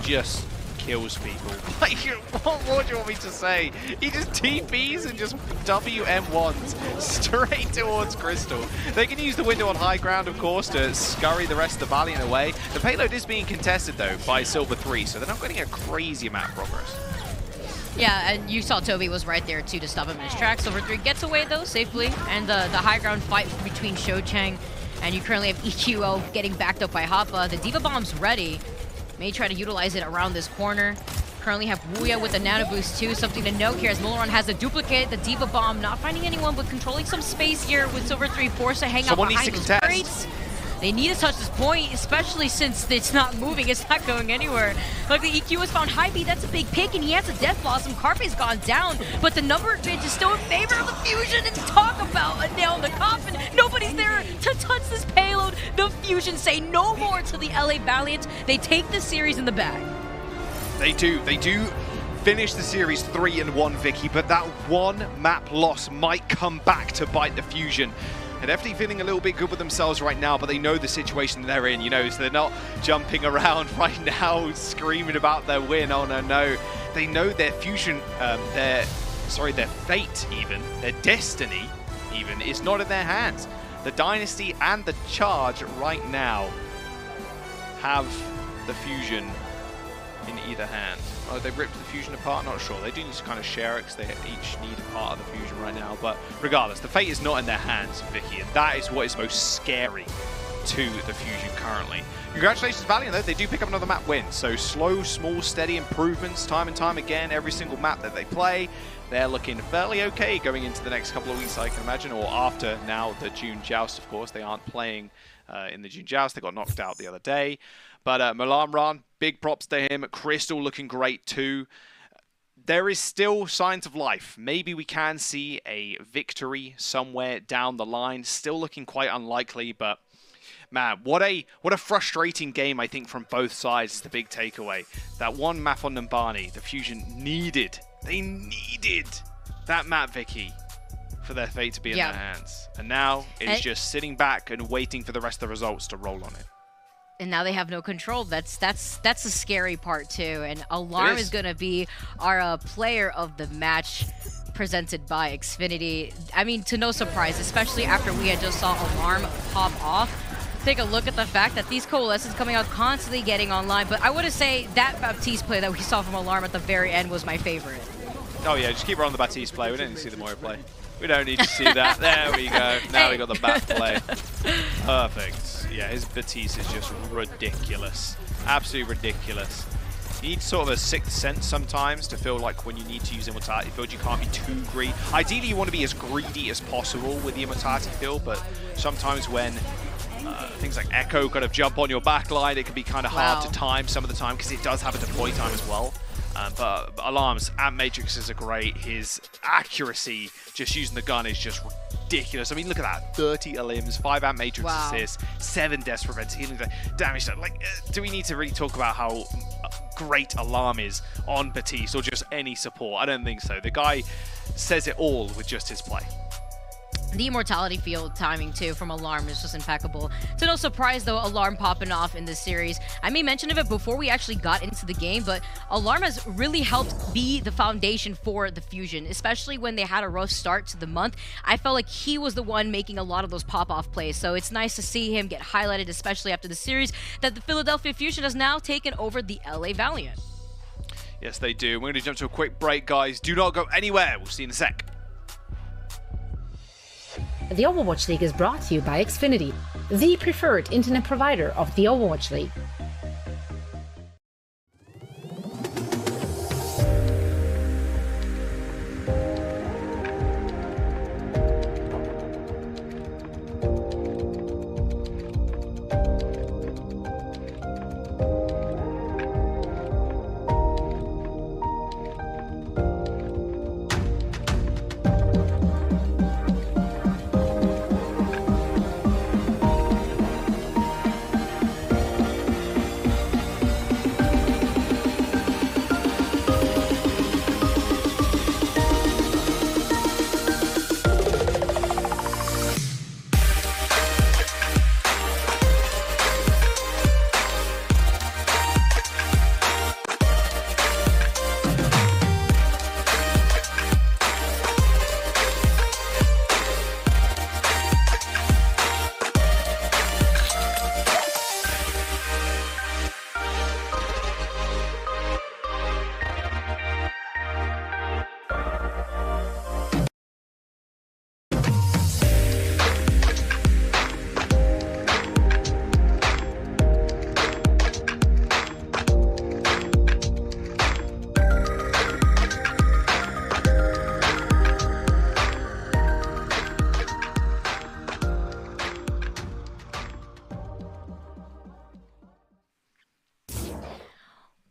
[SPEAKER 2] just kills people. Like, what more do you want me to say? He just TPs and just WM1s straight towards Crystal. They can use the window on high ground, of course, to scurry the rest of the Valiant away. The payload is being contested, though, by Silver 3, so they're not getting a crazy amount of progress.
[SPEAKER 3] Yeah, and you saw Toby was right there, too, to stop him in his tracks. Silver 3 gets away, though, safely. And the high ground fight between Shochang and you currently have EQO getting backed up by Hoppa. The D.Va Bomb's ready. May try to utilize it around this corner. Currently have Wuya with the Nano Boost too. Something to note here as Molaron has a duplicate. The D.Va Bomb not finding anyone, but controlling some space here with Silver 3 forced to hang out behind those crates. They need to touch this point, especially since it's not moving. It's not going anywhere. Like, the EQ has found High B. That's a big pick, and he has a Death Blossom. Carpe's gone down, but the number advantage is still in favor of the Fusion. And talk about a nail in the coffin. Nobody's there to touch this payload. The Fusion say no more to the LA Valiant. They take the series in the bag.
[SPEAKER 2] They do. They do finish the series 3-1, Vicky, but that one map loss might come back to bite the Fusion. They're definitely feeling a little bit good with themselves right now, but they know the situation they're in, you know, so they're not jumping around right now screaming about their win. Oh, no, no. They know their Fusion, their fate even, their destiny even, is not in their hands. The Dynasty and the Charge right now have the Fusion in either hand. Oh, they ripped the Fusion apart? Not sure. They do need to kind of share it because they each need a part of the Fusion right now. But regardless, the fate is not in their hands, Vicky, and that is what is most scary to the Fusion currently. Congratulations, Valiant, though. They do pick up another map win. So slow, small, steady improvements time and time again. Every single map that they play, they're looking fairly okay going into the next couple of weeks, I can imagine, or after now the June Joust, of course. They aren't playing in the June Joust. They got knocked out the other day. But Malamran, big props to him. Crystal looking great too. There is still signs of life. Maybe we can see a victory somewhere down the line. Still looking quite unlikely, but man, what a frustrating game, I think, from both sides is the big takeaway. That one map on Numbani, the Fusion needed that map, Vicky, for their fate to be in their hands. And now it's just sitting back and waiting for the rest of the results to roll on it.
[SPEAKER 3] And now they have no control. That's the scary part too. And Alarm is going to be our player of the match, presented by Xfinity. I mean, to no surprise, especially after we had just saw Alarm pop off. Take a look at the fact that these coalescents coming out constantly getting online. But I would say that Baptiste play that we saw from Alarm at the very end was my favorite.
[SPEAKER 2] Oh yeah, just keep her on the Baptiste play. We don't need to see the Moira play. We don't need to see that. There we go. Now we got the Bat play. Perfect. Yeah, his Baptiste is just ridiculous. Absolutely ridiculous. You need sort of a sixth sense sometimes to feel like when you need to use Immortality Field, you can't be too greedy. Ideally, you want to be as greedy as possible with the Immortality Field, but sometimes when things like Echo kind of jump on your backline, it can be kind of hard to time some of the time because it does have a deploy time as well. But Alarm's Amp Matrixes are great. His accuracy just using the gun is just ridiculous. I mean, look at that. 30 elims, 5 Amp Matrix assists, 7 Death Prevents, healing damage. Like, do we need to really talk about how great Alarm is on Baptiste or just any support? I don't think so. The guy says it all with just his play.
[SPEAKER 3] The Immortality Field timing, too, from Alarm is just impeccable. To no surprise, though, Alarm popping off in this series. I made mention of it before we actually got into the game, but Alarm has really helped be the foundation for the Fusion, especially when they had a rough start to the month. I felt like he was the one making a lot of those pop-off plays, so it's nice to see him get highlighted, especially after the series, that the Philadelphia Fusion has now taken over the LA Valiant.
[SPEAKER 2] Yes, they do. We're going to jump to a quick break, guys. Do not go anywhere. We'll see you in a sec.
[SPEAKER 4] The Overwatch League is brought to you by Xfinity, the preferred internet provider of the Overwatch League.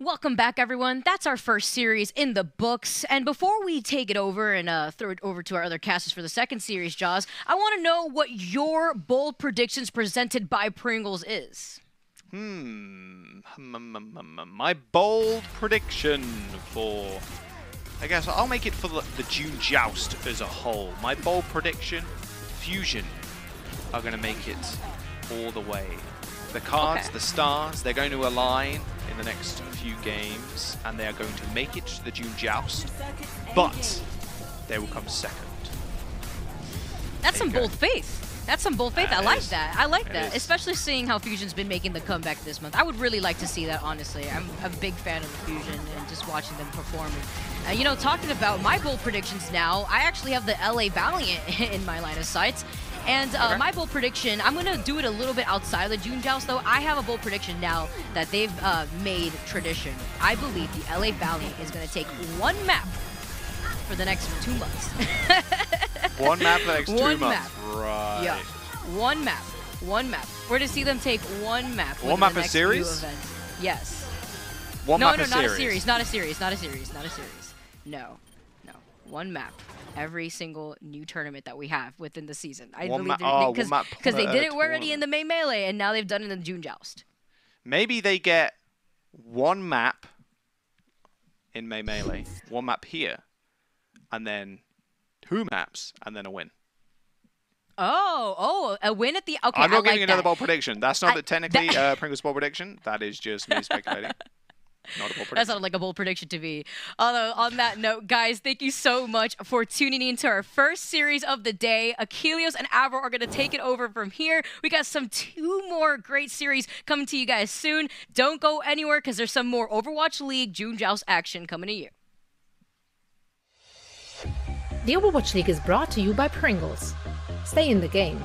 [SPEAKER 3] welcome back, everyone. That's our first series in the books. And before we take it over and throw it over to our other casters for the second series, Jaws, I want to know what your bold predictions presented by Pringles is.
[SPEAKER 2] My bold prediction for... I guess I'll make it for the June Joust as a whole. My bold prediction, Fusion are going to make it all the way. The cards, the stars, they're going to align in the next few games, and they are going to make it to the June Joust, but they will come second.
[SPEAKER 3] That's some bold faith. That's some bold faith. I like that. I like that,
[SPEAKER 2] is.
[SPEAKER 3] Especially seeing how Fusion's been making the comeback this month. I would really like to see that, honestly. I'm a big fan of the Fusion and just watching them perform. And, you know, talking about my bold predictions now, I actually have the LA Valiant in my line of sight. And my bold prediction, I'm going to do it a little bit outside of the June Joust, though. I have a bold prediction now that they've made tradition. I believe the LA Valiant is going to take one map for the next 2 months.
[SPEAKER 2] One map for the next 2 months.
[SPEAKER 3] Map.
[SPEAKER 2] Right.
[SPEAKER 3] Yeah. One map. One map. We're to see them take one map.
[SPEAKER 2] One map a series?
[SPEAKER 3] Yes.
[SPEAKER 2] One map a series?
[SPEAKER 3] No, not a series. Not a series. Not a series. Not a series. No. No. One map. Every single new tournament that we have within the season. I believe because they did it already in the May Melee, and now they've done it in the June Joust.
[SPEAKER 2] Maybe they get one map in May Melee, one map here, and then 2 maps, and then a win.
[SPEAKER 3] Oh, a win at the... Okay,
[SPEAKER 2] I'm not giving
[SPEAKER 3] like
[SPEAKER 2] another
[SPEAKER 3] that.
[SPEAKER 2] bold prediction. That's not technically Pringles' bold prediction. That is just me speculating. Not a bold prediction.
[SPEAKER 3] That sounded like a bold prediction to me. Although, on that note, guys, thank you so much for tuning in to our first series of the day. Achilles and Avro are going to take it over from here. We got 2 more great series coming to you guys soon. Don't go anywhere because there's some more Overwatch League June Joust action coming to you.
[SPEAKER 4] The Overwatch League is brought to you by Pringles. Stay in the game.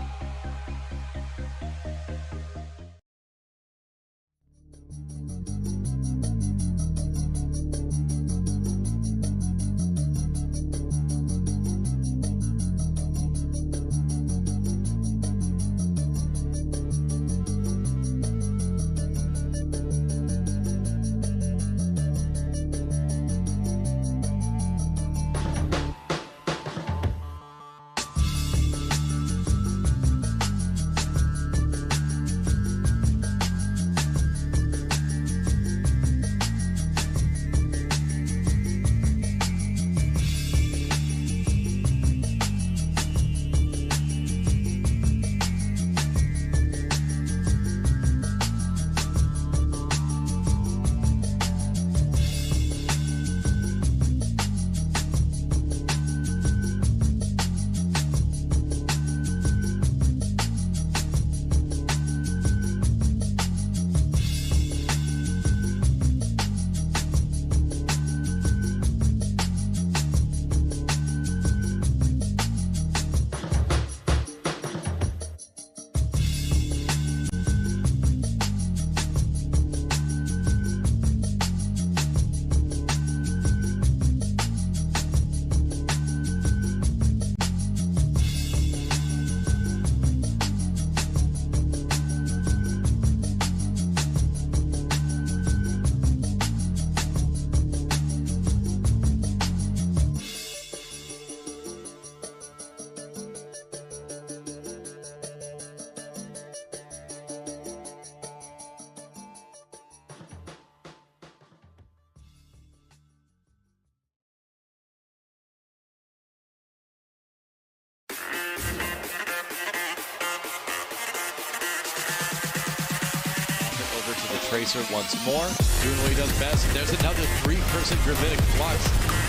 [SPEAKER 7] Tracer once more, doing what he does best. There's another 3-person gravitic flux.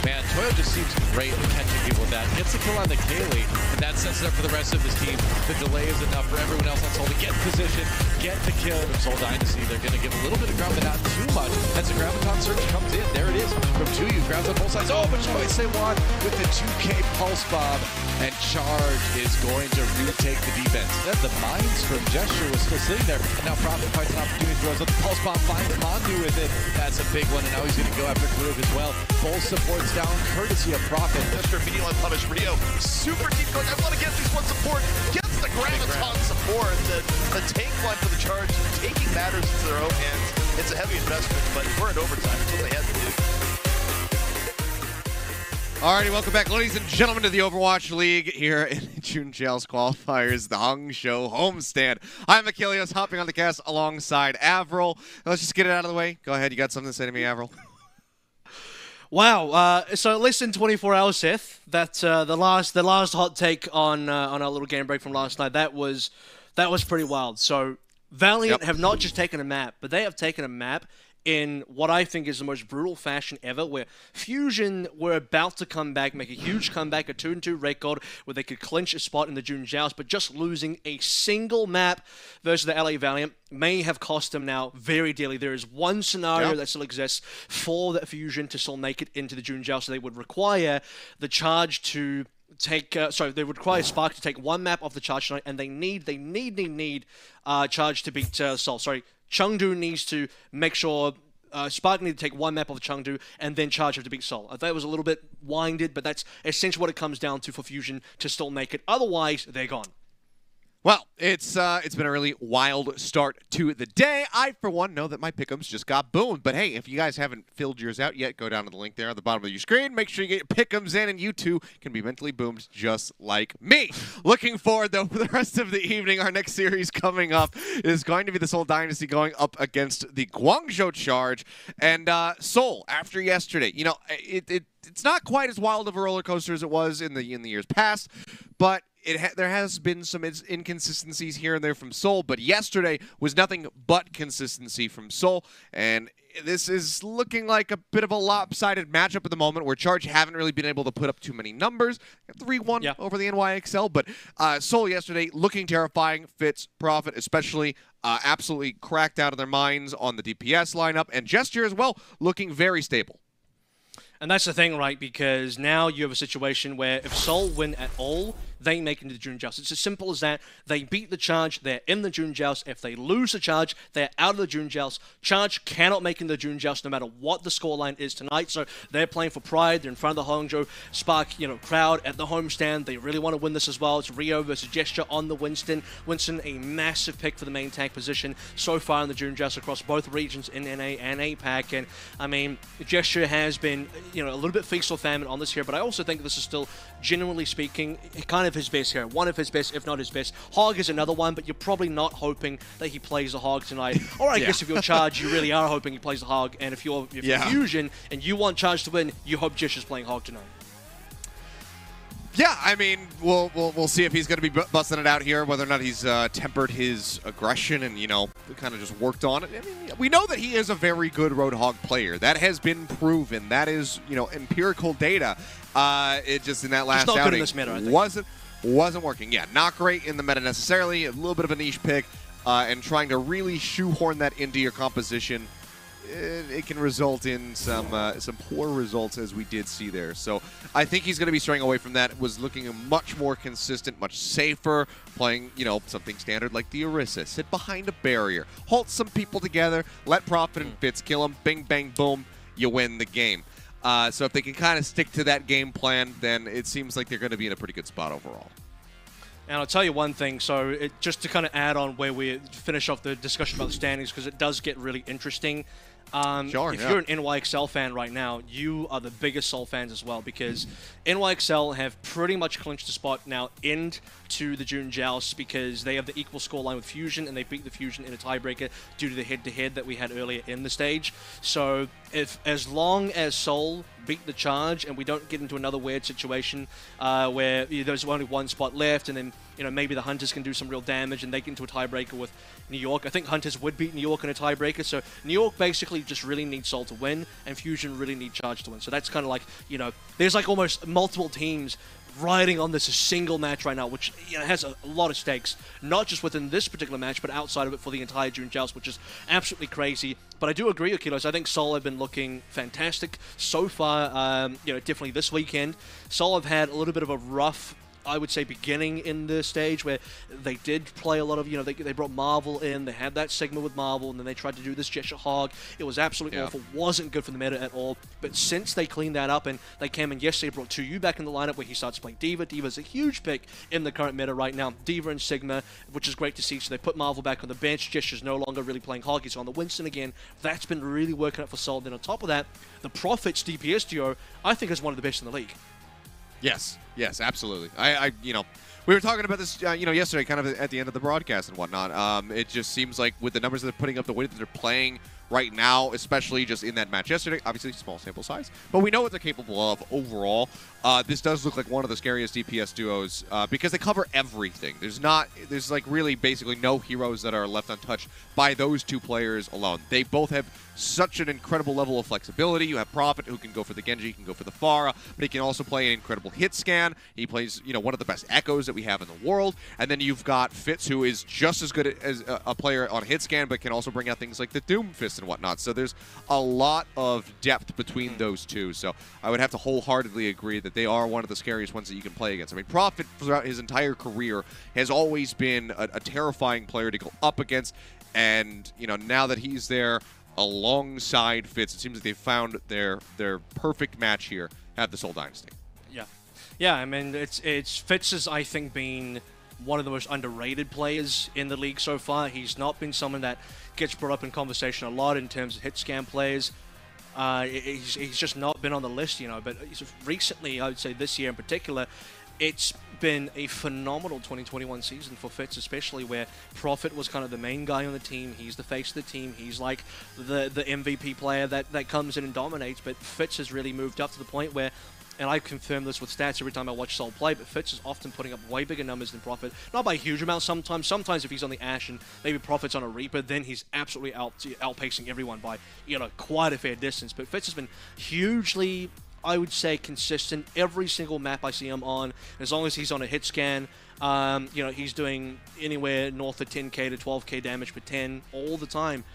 [SPEAKER 7] Man, Toyo just seems great at catching people with that. Gets the kill on the Kaylee, and that sets it up for the rest of his team. The delay is enough for everyone else on Seoul to get in position, get the kill. From Seoul Dynasty, they're going to give a little bit of ground, but not too much. As the Graviton Surge comes in, there it is. From 2U, grabs on both sides. Oh, but choice they want with the 2K Pulse Bomb, and Charge is going to retake the defense. Then the Minds from Gesture was still sitting there, and now Prophet finds an opportunity, throws up the Pulse Bomb, finds Mandu with it. That's a big one, and now he's going to go after Klug as well. Both supports down, courtesy of Prophet.
[SPEAKER 5] Gesture immediately punish Rio. Super deep going. I want to get at least one support. Gets the Graviton support. The tank line for the Charge, taking matters into their own hands.
[SPEAKER 8] It's a heavy investment, but we're in overtime. That's what they had to do.
[SPEAKER 5] Alrighty, welcome back, ladies and gentlemen, to the Overwatch League here in June Joust Qualifiers, the Hangzhou homestand. I'm Achilles, hopping on the cast alongside Avril. Let's just get it out of the way. Go ahead, you got something to say to me, Avril?
[SPEAKER 6] Wow. So less than 24 hours, Seth. That's the last hot take on our little game break from last night. That was pretty wild. So Valiant have not just taken a map, but they have taken a map in what I think is the most brutal fashion ever, where Fusion were about to come back, make a huge comeback, a 2-2 record, where they could clinch a spot in the June Joust, but just losing a single map versus the LA Valiant may have cost them now very dearly. There is one scenario that still exists for that Fusion to still make it into the June Joust, so they would require the Charge to take, they would require Spark to take one map off the Charge tonight, and they need Charge to beat Seoul. Chengdu needs to make sure Spark need to take one map off Chengdu, and then Charge have to beat Seoul. I thought it was a little bit winded, but that's essentially what it comes down to for Fusion to still make it. Otherwise, they're gone.
[SPEAKER 5] Well, it's been a really wild start to the day. I, for one, know that my pick'ems just got boomed. But hey, if you guys haven't filled yours out yet, go down to the link there on the bottom of your screen. Make sure you get your pick'ems in, and you too can be mentally boomed just like me. Looking forward, though, for the rest of the evening. Our next series coming up is going to be the Seoul Dynasty going up against the Guangzhou Charge. And Seoul, after yesterday, you know, it's not quite as wild of a roller coaster as it was in the years past, but there has been some inconsistencies here and there from Seoul, but yesterday was nothing but consistency from Seoul, and this is looking like a bit of a lopsided matchup at the moment where Charge haven't really been able to put up too many numbers. 3-1 over the NYXL, but Seoul yesterday looking terrifying. Fitz, Prophet especially absolutely cracked out of their minds on the DPS lineup, and Gesture as well looking very stable.
[SPEAKER 6] And that's the thing, right? Because now you have a situation where if Seoul win at all, they make it into the June Joust. It's as simple as that. They beat the Charge, they're in the June Joust. If they lose the Charge, they're out of the June Joust. Charge cannot make it in the June Joust no matter what the scoreline is tonight. So they're playing for pride. They're in front of the Hangzhou Spark, crowd at the homestand. They really want to win this as well. It's Rio versus Gesture on the Winston. Winston, a massive pick for the main tank position so far in the June Joust across both regions in NA and APAC. And I mean, Gesture has been, a little bit feast or famine on this here, but I also think this is still, generally speaking, kind of his best here. One of his best, if not his best. Hog is another one, but you're probably not hoping that he plays the Hog tonight. Or I guess if you're Charge, you really are hoping he plays the Hog. And if you're Fusion and you want Charge to win, you hope Jish is playing Hog tonight.
[SPEAKER 5] Yeah, I mean, we'll see if he's going to be busting it out here, whether or not he's tempered his aggression and, kind of just worked on it. I mean, we know that he is a very good Roadhog player. That has been proven. That is, empirical data. It just in that last outing
[SPEAKER 6] good in this meta, I think.
[SPEAKER 5] wasn't working. Yeah, not great in the meta necessarily. A little bit of a niche pick, and trying to really shoehorn that into your composition. It can result in some poor results, as we did see there. So I think he's going to be straying away from that. Was looking much more consistent, much safer, playing something standard like the Orisa. Sit behind a barrier, halt some people together, let Prophet and Fitz kill him, bing, bang, boom, you win the game. So if they can kind of stick to that game plan, then it seems like they're going to be in a pretty good spot overall.
[SPEAKER 6] And I'll tell you one thing, so just to kind of add on where we finish off the discussion about the standings, because it does get really interesting. If you're an NYXL fan right now, you are the biggest Seoul fans as well, because NYXL have pretty much clinched a spot now into the June Joust because they have the equal scoreline with Fusion, and they beat the Fusion in a tiebreaker due to the head-to-head that we had earlier in the stage. So as long as Seoul beat the Charge and we don't get into another weird situation where there's only one spot left, and then maybe the Hunters can do some real damage and they get into a tiebreaker with New York. I think Hunters would beat New York in a tiebreaker, so New York basically just really needs Seoul to win, and Fusion really need Charge to win. So that's kind of like, there's like almost multiple teams riding on this single match right now, which has a lot of stakes, not just within this particular match, but outside of it for the entire June Joust, which is absolutely crazy. But I do agree with Kilos. I think Seoul have been looking fantastic so far. Definitely this weekend. Seoul have had a little bit of a rough I would say, beginning in the stage where they did play a lot of, they brought Marvel in, they had that segment with Marvel, and then they tried to do this Gesture Hog. It was absolutely awful, wasn't good for the meta at all. But since they cleaned that up and they came in yesterday, brought 2U back in the lineup where he starts playing D.Va. D.Va's a huge pick in the current meta right now. D.Va and Sigma, which is great to see. So they put Marvel back on the bench. Gesture's no longer really playing Hog. He's on the Winston again. That's been really working out for Seoul. Then on top of that, the Profits DPS duo, I think, is one of the best in the league.
[SPEAKER 5] Yes, absolutely. We were talking about this, yesterday, kind of at the end of the broadcast and whatnot. It just seems like with the numbers that they're putting up, the way that they're playing right now, especially just in that match yesterday, obviously small sample size, but we know what they're capable of overall. This does look like one of the scariest DPS duos because they cover everything. There's like really basically no heroes that are left untouched by those two players alone. They both have such an incredible level of flexibility. You have Prophet, who can go for the Genji, he can go for the Pharah, but he can also play an incredible hit scan. He plays, one of the best echoes that we have in the world. And then you've got Fitz, who is just as good as a player on hit scan, but can also bring out things like the Doom Fist and whatnot. So there's a lot of depth between those two. So I would have to wholeheartedly agree that they are one of the scariest ones that you can play against. I mean, Prophet throughout his entire career has always been a terrifying player to go up against. And, now that he's there alongside Fitz, it seems like they've found their perfect match here at the Seoul Dynasty.
[SPEAKER 6] Yeah, I mean, it's Fitz has, I think, been one of the most underrated players in the league so far. He's not been someone that gets brought up in conversation a lot in terms of hit scan players. He's just not been on the list, but recently, I would say this year in particular, it's been a phenomenal 2021 season for Fitz, especially where Prophet was kind of the main guy on the team. He's the face of the team. He's like the MVP player that comes in and dominates, but Fitz has really moved up to the point where, and I confirm this with stats every time I watch Seoul play, but Fitz is often putting up way bigger numbers than Prophet. Not by a huge amount sometimes. Sometimes if he's on the Ashe and maybe Prophet's on a Reaper, then he's absolutely outpacing everyone by, quite a fair distance. But Fitz has been hugely, I would say, consistent every single map I see him on. As long as he's on a hit scan, he's doing anywhere north of 10k to 12k damage per 10 all the time.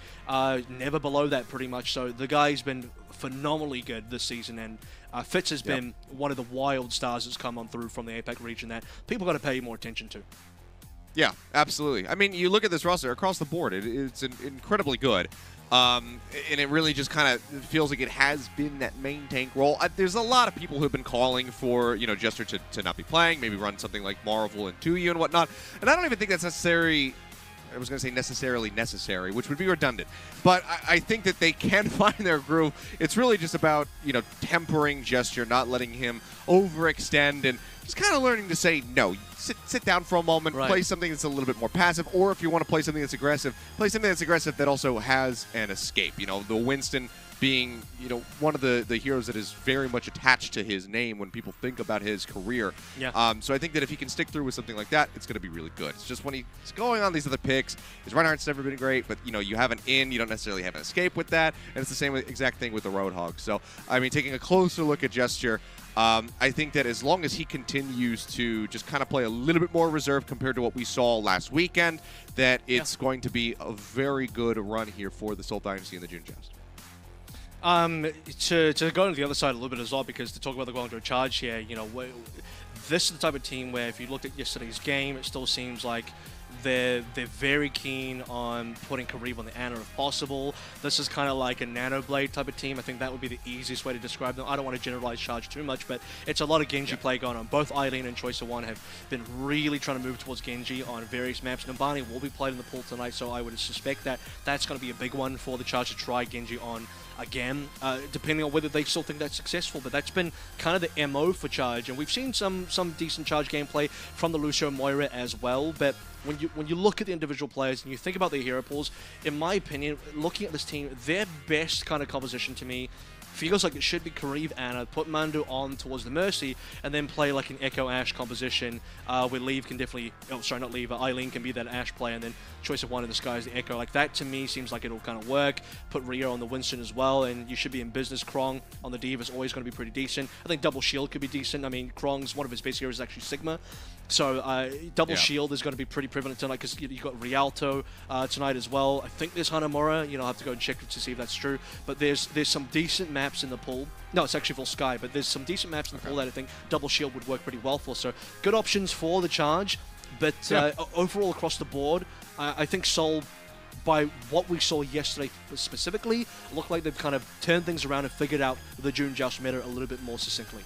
[SPEAKER 6] Never below that, pretty much. So the guy's been phenomenally good this season, and Fitz has been one of the wild stars that's come on through from the APAC region that people got to pay more attention to.
[SPEAKER 5] Yeah, absolutely. I mean, you look at this roster across the board, it's incredibly good. And it really just kind of feels like it has been that main tank role. There's a lot of people who have been calling for, Jester to not be playing, maybe run something like Marvel and 2U and whatnot. And I don't even think that's necessarily necessary, which would be redundant. But I think that they can find their groove. It's really just about, tempering Gesture, not letting him overextend, and just kind of learning to say no. Sit down for a moment, play something that's a little bit more passive, or if you want to play something that's aggressive, play something that's aggressive that also has an escape. The Winston being, one of the heroes that is very much attached to his name when people think about his career.
[SPEAKER 6] Yeah.
[SPEAKER 5] So I think that if he can stick through with something like that, it's going to be really good. It's just when he's going on these other picks, his Reinhardt's never been great, but, you have an in, you don't necessarily have an escape with that, and it's the same exact thing with the Roadhog. So, I mean, taking a closer look at Gesture, I think that as long as he continues to just kind of play a little bit more reserved compared to what we saw last weekend, that it's going to be a very good run here for the Seoul Dynasty and the June Joust.
[SPEAKER 6] To go to the other side a little bit as well, because to talk about the Guangzhou Charge here, this is the type of team where if you looked at yesterday's game, it still seems like they're very keen on putting Karib on the Ana if possible. This is kind of like a Nano Blade type of team. I think that would be the easiest way to describe them. I don't want to generalize Charge too much, but it's a lot of Genji play going on. Both Eileen and Choice of One have been really trying to move towards Genji on various maps. Nambani will be played in the pool tonight, so I would suspect that that's going to be a big one for the Charge to try Genji on again, depending on whether they still think that's successful. But that's been kind of the MO for Charge, and we've seen some decent Charge gameplay from the Lucio Moira as well. But when you look at the individual players and you think about their hero pools, in my opinion, looking at this team, their best kind of composition to me feels like it should be Karib Ana, put Mando on towards the Mercy, and then play like an Echo Ashe composition where Leave can definitely, Eileen can be that Ashe player, and then Choice of One in the sky is the Echo. Like that to me seems like it'll kind of work. Put Rio on the Winston as well, and you should be in business. Krong on the D.Va is always going to be pretty decent. I think Double Shield could be decent. I mean, Krong's one of his best heroes is actually Sigma. So Double Shield is going to be pretty prevalent tonight because you've got Rialto tonight as well. I think there's Hanamura. I'll have to go and check to see if that's true. But there's some decent maps maps in the pool. No, it's actually full Sky, but there's some decent maps in the pool that I think Double Shield would work pretty well for. So good options for the Charge, but overall across the board, I think Seoul, by what we saw yesterday specifically, looked like they've kind of turned things around and figured out the June Joust meta a little bit more succinctly.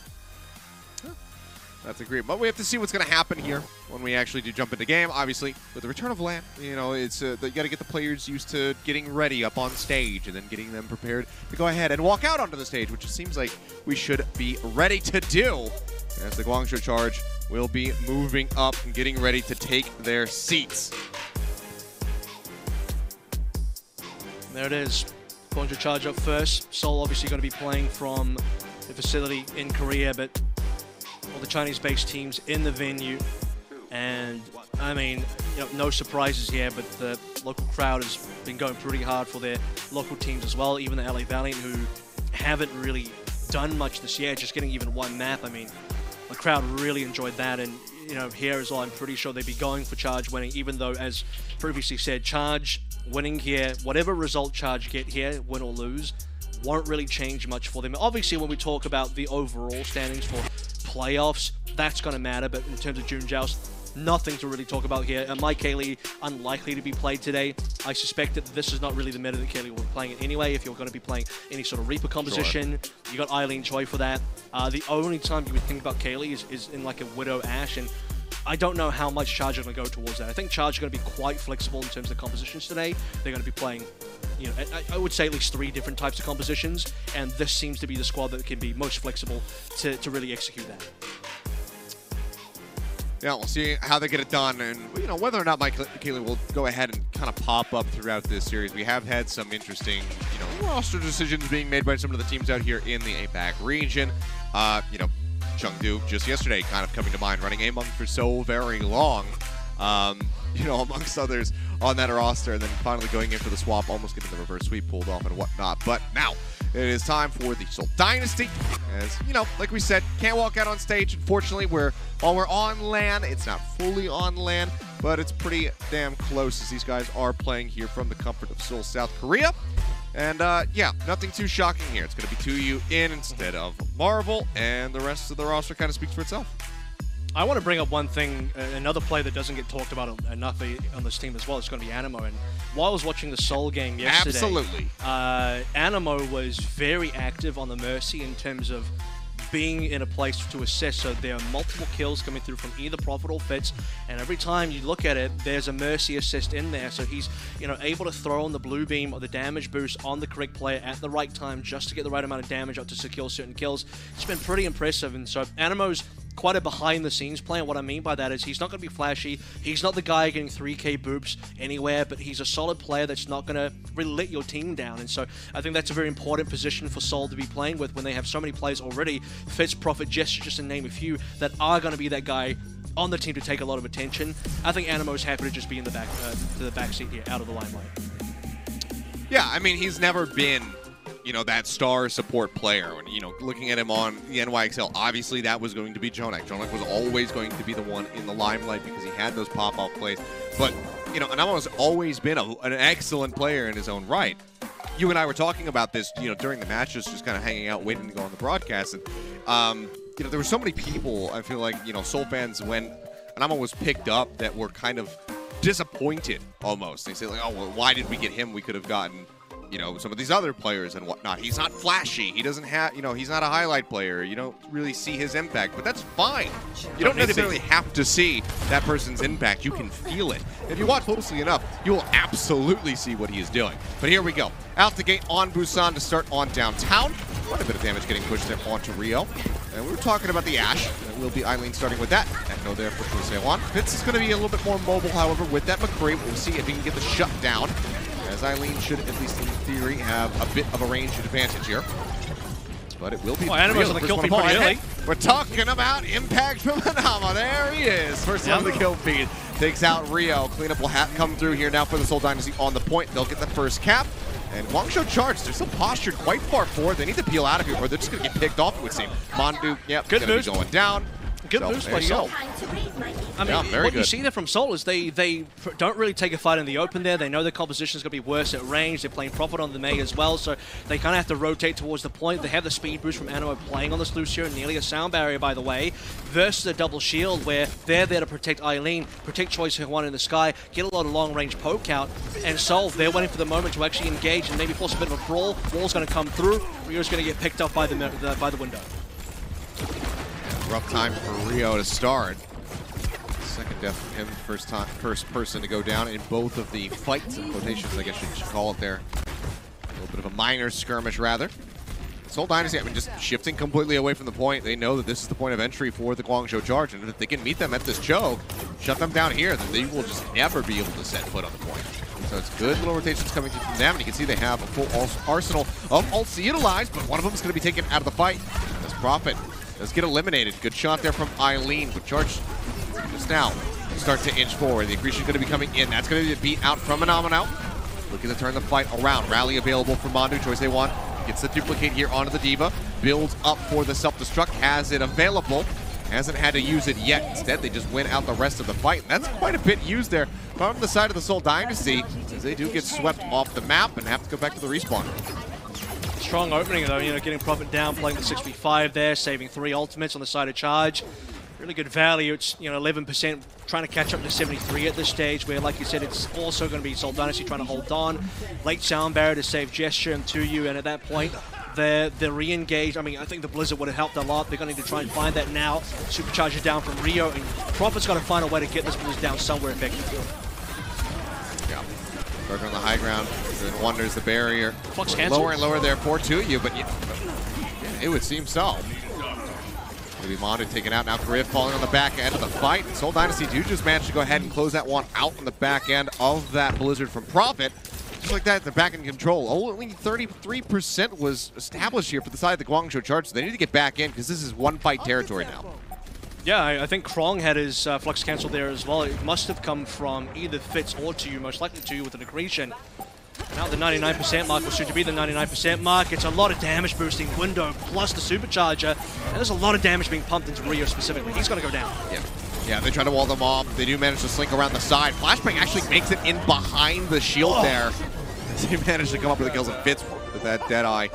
[SPEAKER 5] That's agreed. But we have to see what's going to happen here when we actually do jump into game. Obviously, with the return of LAN, you know, it's you got to get the players used to getting ready up on stage and then getting them prepared to go ahead and walk out onto the stage, which it seems like we should be ready to do as the Guangzhou Charge will be moving up and getting ready to take their seats.
[SPEAKER 6] There it is. Guangzhou Charge up first. Seoul obviously going to be playing from the facility in Korea, but all the Chinese-based teams in the venue. And, I mean, you know, no surprises here, but the local crowd has been going pretty hard for their local teams as well. Even the LA Valiant, who haven't really done much this year, just getting even one map. I mean, the crowd really enjoyed that. And, you know, here as well, I'm pretty sure they'd be going for Charge winning, even though, as previously said, Charge winning here, whatever result Charge get here, win or lose, won't really change much for them. Obviously, when we talk about the overall standings for playoffs, that's going to matter, but in terms of June Joust, nothing to really talk about here. Mike Kaylee, unlikely to be played today. I suspect that this is not really the meta that Kaylee will be playing it anyway. If you're going to be playing any sort of Reaper composition, you got Eileen Choi for that. The only time you would think about Kaylee is in like a Widow Ashe, and I don't know how much Charge are going to go towards that. I think Charge are going to be quite flexible in terms of the compositions today. They're going to be playing, you know, I would say at least 3 different types of compositions, and this seems to be the squad that can be most flexible to really execute that.
[SPEAKER 5] Yeah, we'll see how they get it done, and you know whether or not Mike Kaylee will go ahead and kind of pop up throughout this series. We have had some interesting, you know, roster decisions being made by some of the teams out here in the APAC region. You know, Chengdu just yesterday kind of coming to mind, running A-Monk for so very long. You know, amongst others on that roster, and then finally going in for the swap, almost getting the reverse sweep pulled off and whatnot. But now it is time for the Seoul Dynasty. As you know, like we said, can't walk out on stage. Unfortunately, while we're on LAN, it's not fully on LAN, but it's pretty damn close as these guys are playing here from the comfort of Seoul, South Korea. And yeah, nothing too shocking here. It's going to be 2U in instead of Marvel, and the rest of the roster kind of speaks for itself.
[SPEAKER 6] I want to bring up one thing, another play that doesn't get talked about enough on this team as well. It's going to be Animo. And while I was watching the Seoul game yesterday,
[SPEAKER 5] absolutely,
[SPEAKER 6] Animo was very active on the Mercy in terms of being in a place to assess. So there are multiple kills coming through from either Prophet or Fitz, and every time you look at it, there's a Mercy assist in there. So he's, you know, able to throw on the blue beam or the damage boost on the correct player at the right time just to get the right amount of damage up to secure certain kills. It's been pretty impressive, and so Animo's quite a behind-the-scenes player. What I mean by that is he's not going to be flashy. He's not the guy getting 3K boops anywhere, but he's a solid player that's not going to really let your team down. And so I think that's a very important position for Seoul to be playing with when they have so many players already, Fitz, Prophet, just to name a few, that are going to be that guy on the team to take a lot of attention. I think Animo's happy to just be in the back, to the backseat here, out of the limelight.
[SPEAKER 5] Yeah, I mean, he's never been, you know, that star support player. When, you know, looking at him on the NYXL, obviously that was going to be Jonak. Jonak was always going to be the one in the limelight because he had those pop-off plays. But, you know, Anamo has always been an excellent player in his own right. You and I were talking about this, you know, during the matches, just kind of hanging out, waiting to go on the broadcast. And, you know, there were so many people, I feel like, you know, Seoul fans, when Anamo was picked up, that were kind of disappointed almost. They say, like, oh, well, why did we get him? We could have gotten, you know, some of these other players and whatnot. He's not flashy. He doesn't have, you know, he's not a highlight player. You don't really see his impact, but that's fine. You don't necessarily have to see that person's impact. You can feel it. If you watch closely enough, you will absolutely see what he is doing. But here we go. Out the gate on Busan to start on downtown. Quite a bit of damage getting pushed there onto Rio. And we were talking about the Ashe. It will be Eileen starting with that. Echo there for Seoul. Fitz is going to be a little bit more mobile, however, with that McCree. We'll see if he can get the shutdown, as Eileen should, at least in theory, have a bit of a range advantage here. But it will be
[SPEAKER 6] Animo's on the kill feed pretty early.
[SPEAKER 5] We're talking about impact from Anamo. There he is. First one on the kill feed. Takes out Rio. Cleanup will come through here now for the Seoul Dynasty on the point. They'll get the first cap. And Guangzhou Charge, they're still postured quite far forward. They need to peel out of here, or they're just going to get picked off, it would seem. Mondu, yep,
[SPEAKER 6] good
[SPEAKER 5] going to be going down.
[SPEAKER 6] Good boost by Seoul. I mean, what you see there from Seoul is they don't really take a fight in the open there. They know their composition is going to be worse at range. They're playing Prophet on the May as well, so they kind of have to rotate towards the point. They have the speed boost from Animo playing on this Lucio, nearly a sound barrier, by the way, versus a double shield where they're there to protect Eileen, protect Choice One in the sky, get a lot of long-range poke out, and Seoul, they're waiting for the moment to actually engage and maybe force a bit of a brawl. Wall's going to come through. Rio's going to get picked up by the window.
[SPEAKER 5] Rough time for Rio to start. Second death for him, first person to go down in both of the fights and quotations, I guess you should call it there. A little bit of a minor skirmish, rather. Seoul Dynasty, I mean, just shifting completely away from the point. They know that this is the point of entry for the Guangzhou Charge, and if they can meet them at this choke, shut them down here, then they will just never be able to set foot on the point. So it's good little rotations coming through from them, and you can see they have a full arsenal of ults to utilize, but one of them is going to be taken out of the fight. That's Prophet. Does get eliminated. Good shot there from Eileen, but Charge just now start to inch forward. The aggression is going to be coming in. That's going to be beat out from Anomino. Looking to turn the fight around. Rally available for Mandu. Choice they want. Gets the duplicate here onto the Diva. Builds up for the self-destruct. Has it available. Hasn't had to use it yet. Instead, they just win out the rest of the fight. And that's quite a bit used there from the side of the Seoul Dynasty, as they do get swept off the map and have to go back to the respawn.
[SPEAKER 6] Strong opening though, getting Prophet down, playing the 6v5 there, saving 3 ultimates on the side of Charge. Really good value. It's 11%, trying to catch up to 73 at this stage, where, like you said, it's also going to be Seoul Dynasty trying to hold on. Late sound barrier to save Gesture and 2U, and at that point, they're re-engaged. I mean, I think the Blizzard would have helped a lot. They're going to need to try and find that now. Supercharger down from Rio, and Prophet's got to find a way to get this Blizzard down somewhere effectively.
[SPEAKER 5] Yeah. Burger on the high ground, then wonders the barrier.
[SPEAKER 6] Flux cancel.
[SPEAKER 5] Lower and lower there for 2U, but yeah, it would seem so. Maybe Mondo taken out. Now Griff falling on the back end of the fight. Seoul Dynasty do just manage to go ahead and close that one out on the back end of that Blizzard from Prophet. Just like that, they're back in control. Only 33% was established here for the side of the Guangzhou Charge, so they need to get back in because this is one fight territory now.
[SPEAKER 6] Yeah, I think Krong had his flux cancel there as well. It must have come from either Fitz or 2U, most likely 2U with an aggression. Now the 99% mark was soon to be the 99% mark. It's a lot of damage boosting window plus the supercharger, and there's a lot of damage being pumped into Rio specifically. He's got to go down.
[SPEAKER 5] Yeah, they try to wall them off. They do manage to slink around the side. Flashbang actually makes it in behind the shield there. He managed to come up with the kills, and Fitz with that Deadeye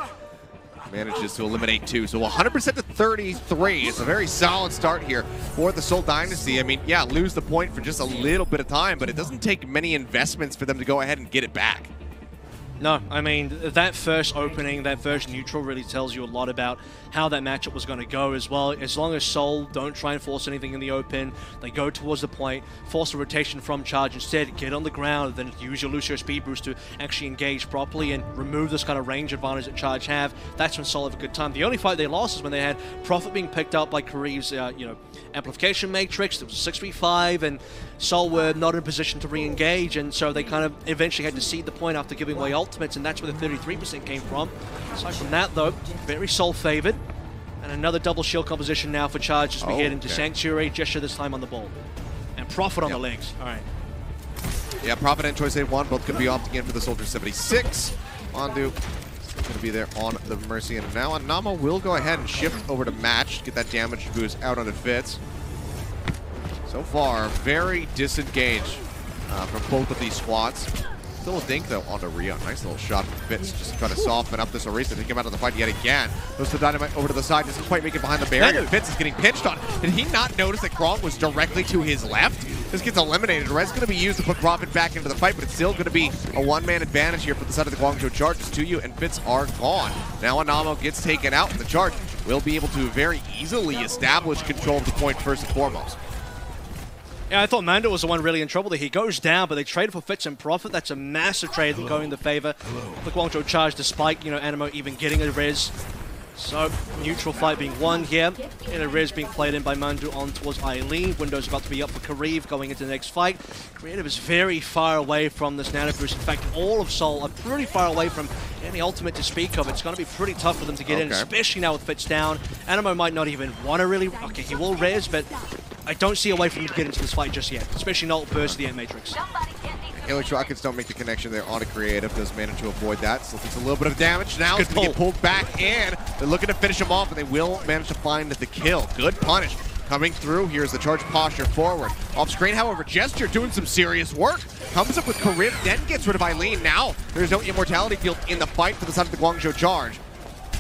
[SPEAKER 5] manages to eliminate 2. So 100% to 33. It's a very solid start here for the Seoul Dynasty. I mean, yeah, lose the point for just a little bit of time, but it doesn't take many investments for them to go ahead and get it back.
[SPEAKER 6] No, I mean, that first opening, that first neutral really tells you a lot about how that matchup was going to go as well. As long as Seoul don't try and force anything in the open, they go towards the point, force a rotation from Charge instead, get on the ground, then use your Lucio speed boost to actually engage properly and remove this kind of range advantage that Charge have. That's when Seoul have a good time. The only fight they lost is when they had Prophet being picked up by Kareev's, amplification matrix. There was 6v5, and Seoul were not in a position to re-engage, and so they kind of eventually had to cede the point after giving away ultimates, and that's where the 33% came from. Aside from that, though, very Seoul favored. And another double shield composition now for Charge as we head into Sanctuary. Gesture this time on the ball. And Prophet on the legs. All right.
[SPEAKER 5] Yeah, Prophet and Choice 1 both going to be opting in for the Soldier 76. Mandu still going to be there on the Mercy. And now Nama will go ahead and shift over to Match, get that damage boost out on it Fitz. So far, very disengaged from both of these squads. Still a dink, though, onto Rio. Nice little shot from Fitz, just trying to soften up this Orisa to come out of the fight yet again. Goes to Dynamite over to the side, doesn't quite make it behind the barrier. Fitz is getting pinched on. Did he not notice that Krong was directly to his left? This gets eliminated. Red's going to be used to put Prophet back into the fight, but it's still going to be a one-man advantage here for the side of the Guangzhou Charge. 2U and Fitz are gone. Now Anamo gets taken out, and the Charge will be able to very easily establish control of the point first and foremost.
[SPEAKER 6] Yeah, I thought Mando was the one really in trouble there. He goes down, but they traded for Fitz and Prophet. That's a massive trade going in the favor of the Guangzhou Charge, despite, Animo even getting a res. So, neutral fight being won here. And a res being played in by Mandu on towards Eileen. Window's about to be up for Kareev going into the next fight. Creative is very far away from this nano boost. In fact, all of Seoul are pretty far away from any ultimate to speak of. It's going to be pretty tough for them to get in, especially now with Fitz down. Animo might not even want to really... Okay, he will res, but I don't see a way for him to get into this fight just yet, especially not burst the Matrix.
[SPEAKER 5] Helix Rockets don't make the connection there on a Creative. Does manage to avoid that. Still takes a little bit of damage. Now it's going to get pulled back in. They're looking to finish him off, and they will manage to find the kill. Good punish coming through here is the charge posture forward. Off screen, however, Gesture doing some serious work. Comes up with Karib, then gets rid of Eileen. Now, there's no immortality field in the fight for the side of the Guangzhou Charge.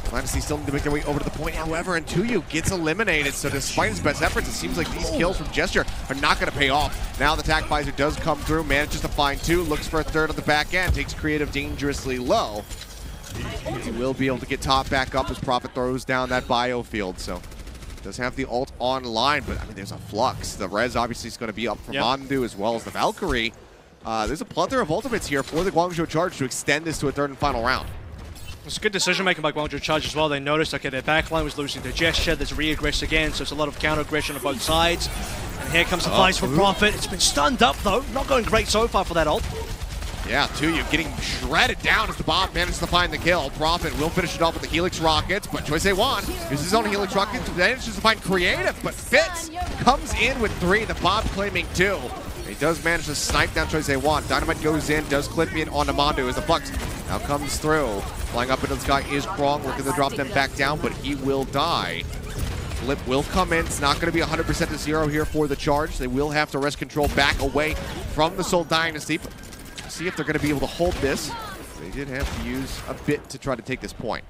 [SPEAKER 5] Dynasty still need to make their way over to the point, however, and Tuyu gets eliminated. So despite his best efforts, it seems like these kills from Gesture are not going to pay off. Now the attack visor does come through, manages to find 2, looks for a 3rd on the back end, takes Creative dangerously low. He will be able to get top back up as Prophet throws down that biofield. So does have the ult online, but I mean, there's a flux. The res obviously is going to be up for Mandu as well as the Valkyrie. There's a plethora of ultimates here for the Guangzhou Charge to extend this to a 3rd and final round.
[SPEAKER 6] It's a good decision making by Guangzhou Charge as well. They noticed, okay, their backline was losing to Gesture. There's re-aggress again, so it's a lot of counter-aggression on both sides. And here comes the flies from Prophet. It's been stunned up, though. Not going great so far for that ult.
[SPEAKER 5] Yeah, Tuyu getting shredded down as the Bob manages to find the kill. Prophet will finish it off with the Helix Rockets, but Choi Se-Wan uses his own Helix Rockets, manages to find Creative, but Fitz comes in with 3, the Bob claiming 2. He does manage to snipe down Choi Se-Wan. Dynamite goes in, does clip in onto Mandu as the Flux now comes through. Flying up into the sky is Krong, looking to drop them back down, but he will die. Flip will come in. It's not going to be 100% to 0 here for the Charge. They will have to wrest control back away from the Seoul Dynasty. But see if they're going to be able to hold this. They did have to use a bit to try to take this point.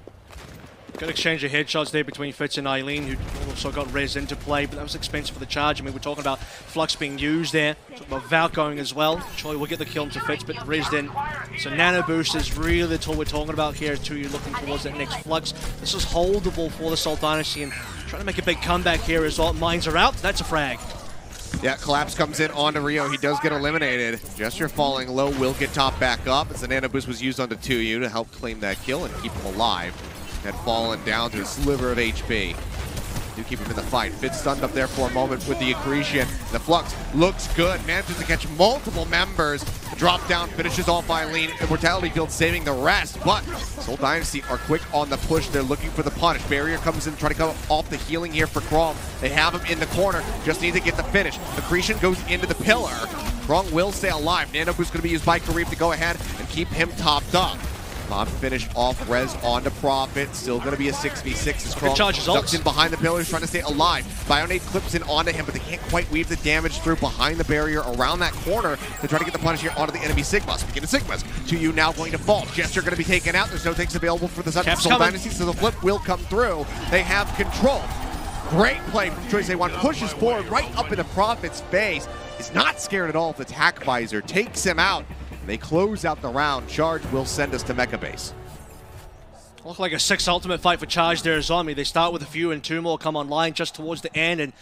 [SPEAKER 6] Good exchange of headshots there between Fitz and Eileen, who also got res into play, but that was expensive for the Charge. I mean, we're talking about Flux being used there, talking about Valk going as well. Choi will get the kill into Fitz, but resed in. So Nano Boost is really the tool we're talking about here, too. You're looking towards that next Flux. This is holdable for the Seoul Dynasty, and trying to make a big comeback here as well. Mines are out, that's a frag.
[SPEAKER 5] Yeah, Collapse comes in onto Rio. He does get eliminated. Gesture falling low, will get top back up as the Nano Boost was used onto Tuyu to help claim that kill and keep him alive. Had fallen down to a sliver of HP. Do keep him in the fight. Fitz stunned up there for a moment with the accretion. The Flux looks good. Manages to catch multiple members. Drop down, finishes off Eileen. Immortality Field saving the rest. But Seoul Dynasty are quick on the push. They're looking for the punish. Barrier comes in, trying to come off the healing here for Krong. They have him in the corner. Just need to get the finish. Accretion goes into the pillar. Krong will stay alive. Nano Boost going to be used by Karib to go ahead and keep him topped up. Bob finished off res onto Prophet. Still going to be a 6v6 as Krong ducks in behind the pillars, trying to stay alive. Bionade clips in onto him, but they can't quite weave the damage through behind the barrier around that corner to try to get the punish here onto the enemy Sigma. Speaking of Sigmas, Tuyu now going to fall. Gesture going to be taken out. There's no things available for the Seoul Dynasty, so the flip will come through. They have control. Great play from Choi Se-Wan. Pushes forward right up into Prophet's face. Is not scared at all if the attack visor takes him out. They close out the round. Charge will send us to Mecha Base.
[SPEAKER 6] Look like a 6 ultimate fight for Charge there as well. I mean, they start with a few and 2 more come online just towards the end, and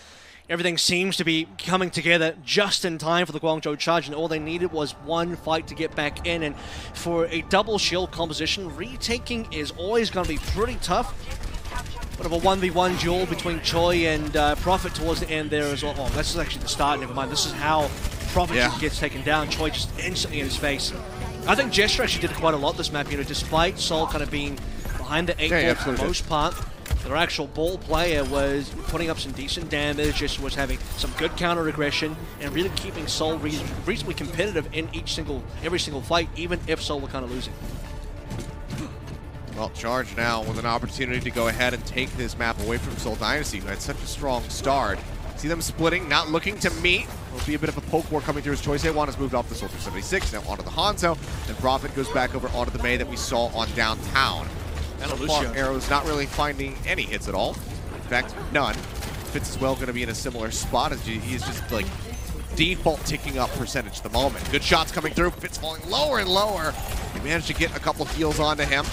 [SPEAKER 6] everything seems to be coming together just in time for the Guangzhou Charge, and all they needed was one fight to get back in. And for a double shield composition, retaking is always going to be pretty tough. Bit of a 1v1 duel between Choi and Prophet towards the end there as well. Oh, this is actually the start, never mind. This is how Prophet gets taken down. Choi just instantly in his face. I think Gesture actually did quite a lot this map, you know, despite Seoul kind of being behind the 8 ball for the most part. Their actual ball player was putting up some decent damage, just was having some good counter aggression, and really keeping Seoul reasonably competitive in every single fight, even if Seoul were kind of losing.
[SPEAKER 5] Well, Charge now with an opportunity to go ahead and take this map away from Seoul Dynasty, who had such a strong start. See them splitting, not looking to meet. Will be a bit of a poke war coming through as Choi Se-Wan has moved off the Soldier 76, now onto the Hangzhou, and Prophet goes back over onto the May that we saw on downtown. And Arrow's not really finding any hits at all. In fact, none. Fitz as well going to be in a similar spot as he's just like default ticking up percentage at the moment. Good shots coming through. Fitz falling lower and lower. He managed to get a couple heals onto him.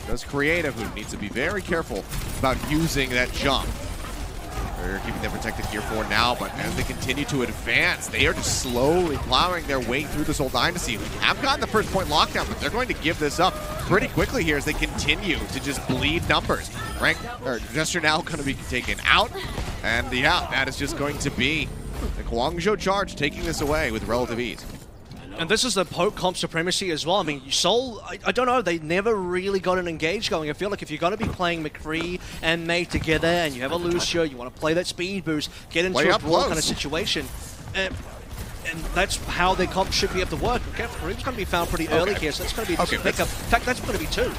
[SPEAKER 5] Does Creative, who needs to be very careful about using that jump. They're keeping them protected here for now, but as they continue to advance, they are just slowly plowing their way through the Seoul Dynasty, who have gotten the first point lockdown, but they're going to give this up pretty quickly here as they continue to just bleed numbers. Gesture now going to be taken out, and yeah, that is just going to be the Guangzhou Charge taking this away with relative ease.
[SPEAKER 6] And this is the poke comp supremacy as well. I mean, Seoul, I don't know, they never really got an engage going. I feel like if you're going to be playing McCree and May together and you have a Lucio, you want to play that speed boost, get into a brawl kind of situation. And that's how their comp should be able to work. Okay, Kareem's going to be found pretty early here, so that's going to be a pickup. In fact, that's going to be 2.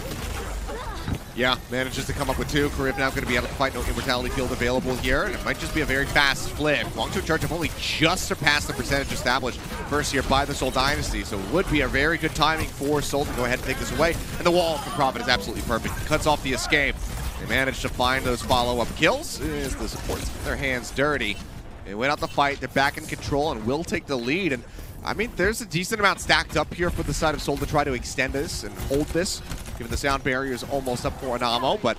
[SPEAKER 5] Yeah, manages to come up with 2. Kariv now going to be able to fight. No Immortality Field available here, and it might just be a very fast flip. Guangzhou Charge have only just surpassed the percentage established first here by the Seoul Dynasty, so it would be a very good timing for Seoul to go ahead and take this away. And the wall from Prophet is absolutely perfect. Cuts off the escape. They managed to find those follow-up kills. Is the supports get their hands dirty. They went out the fight. They're back in control and will take the lead. And I mean, there's a decent amount stacked up here for the side of Seoul to try to extend this and hold this, given the sound barrier is almost up for Anamo. But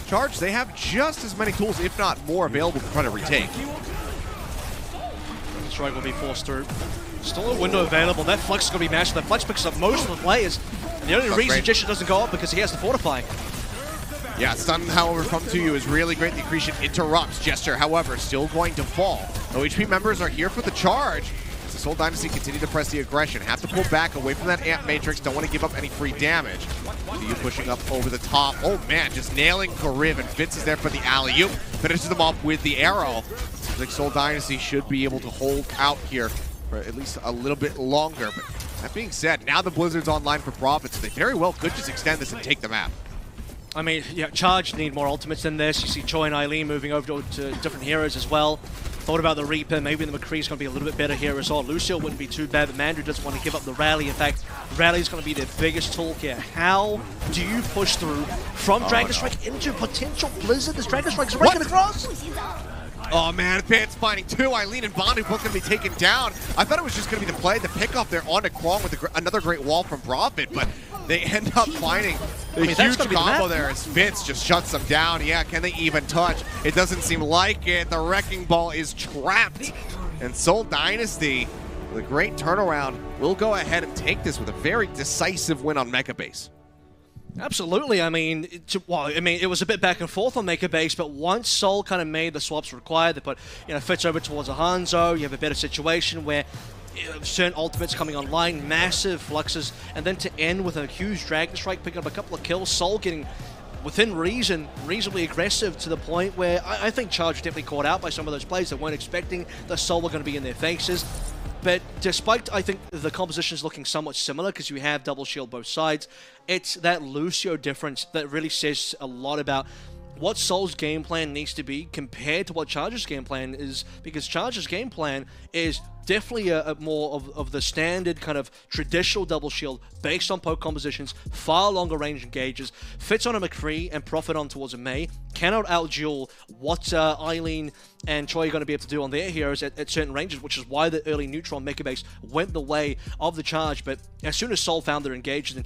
[SPEAKER 5] Charge, they have just as many tools, if not more, available to try to retake.
[SPEAKER 6] The strike will be forced through. Still a window available. That Flux is going to be mashed. That Flux picks up most of the players. And the only reason Jisha doesn't go up because he has to fortify.
[SPEAKER 5] Yeah, stun, however, from 2U is really great. The accretion interrupts Gesture, however, still going to fall. OHP members are here for the charge. The Seoul Dynasty continue to press the aggression. Have to pull back away from that amp matrix. Don't want to give up any free damage. You pushing up over the top. Oh man, just nailing Kariv, and Fitz is there for the alley-oop. Finishes them off with the arrow. Seems like Seoul Dynasty should be able to hold out here for at least a little bit longer. But that being said, now the Blizzard's online for Profit, so they very well could just extend this and take the map.
[SPEAKER 6] I mean, yeah, Charge need more ultimates than this. You see Choi and Eileen moving over to different heroes as well. Thought about the Reaper. Maybe the McCree's going to be a little bit better here as well. Lucio wouldn't be too bad, but Mandrew doesn't want to give up the rally. In fact, rally is going to be their biggest tool here. How do you push through from Dragon Strike into potential Blizzard? This Dragon Strike is raking across.
[SPEAKER 5] Oh man, Advanced finding 2. Eileen and Bondu both going to be taken down. I thought it was just going to be the play, the pickoff there onto Kwong with another great wall from Profit, but they end up finding the huge combo there as Fitz just shuts them down. Yeah, can they even touch? It doesn't seem like it. The Wrecking Ball is trapped. And Seoul Dynasty, with a great turnaround, will go ahead and take this with a very decisive win on Mecha Base.
[SPEAKER 6] Absolutely. I mean, it was a bit back and forth on Maker Base, but once Seoul kind of made the swaps required, they put, Fitz over towards a Hangzhou. You have a better situation where certain ultimates coming online, massive fluxes, and then to end with a huge Dragon Strike, picking up a couple of kills. Seoul getting within reason, reasonably aggressive to the point where I think Charge definitely caught out by some of those plays that weren't expecting that Seoul were going to be in their faces. But despite, I think, the composition is looking somewhat similar because you have double shield both sides, it's that Lucio difference that really says a lot about what Seoul's game plan needs to be compared to what Charge's game plan is, because Charge's game plan is definitely a more of the standard kind of traditional double shield based on poke compositions, far longer range engages, fits on a McCree and Profit on towards a May, cannot out-duel what Eileen and Choi are going to be able to do on their heroes at certain ranges, which is why the early neutral on Mecha Base went the way of the Charge. But as soon as Seoul found their engages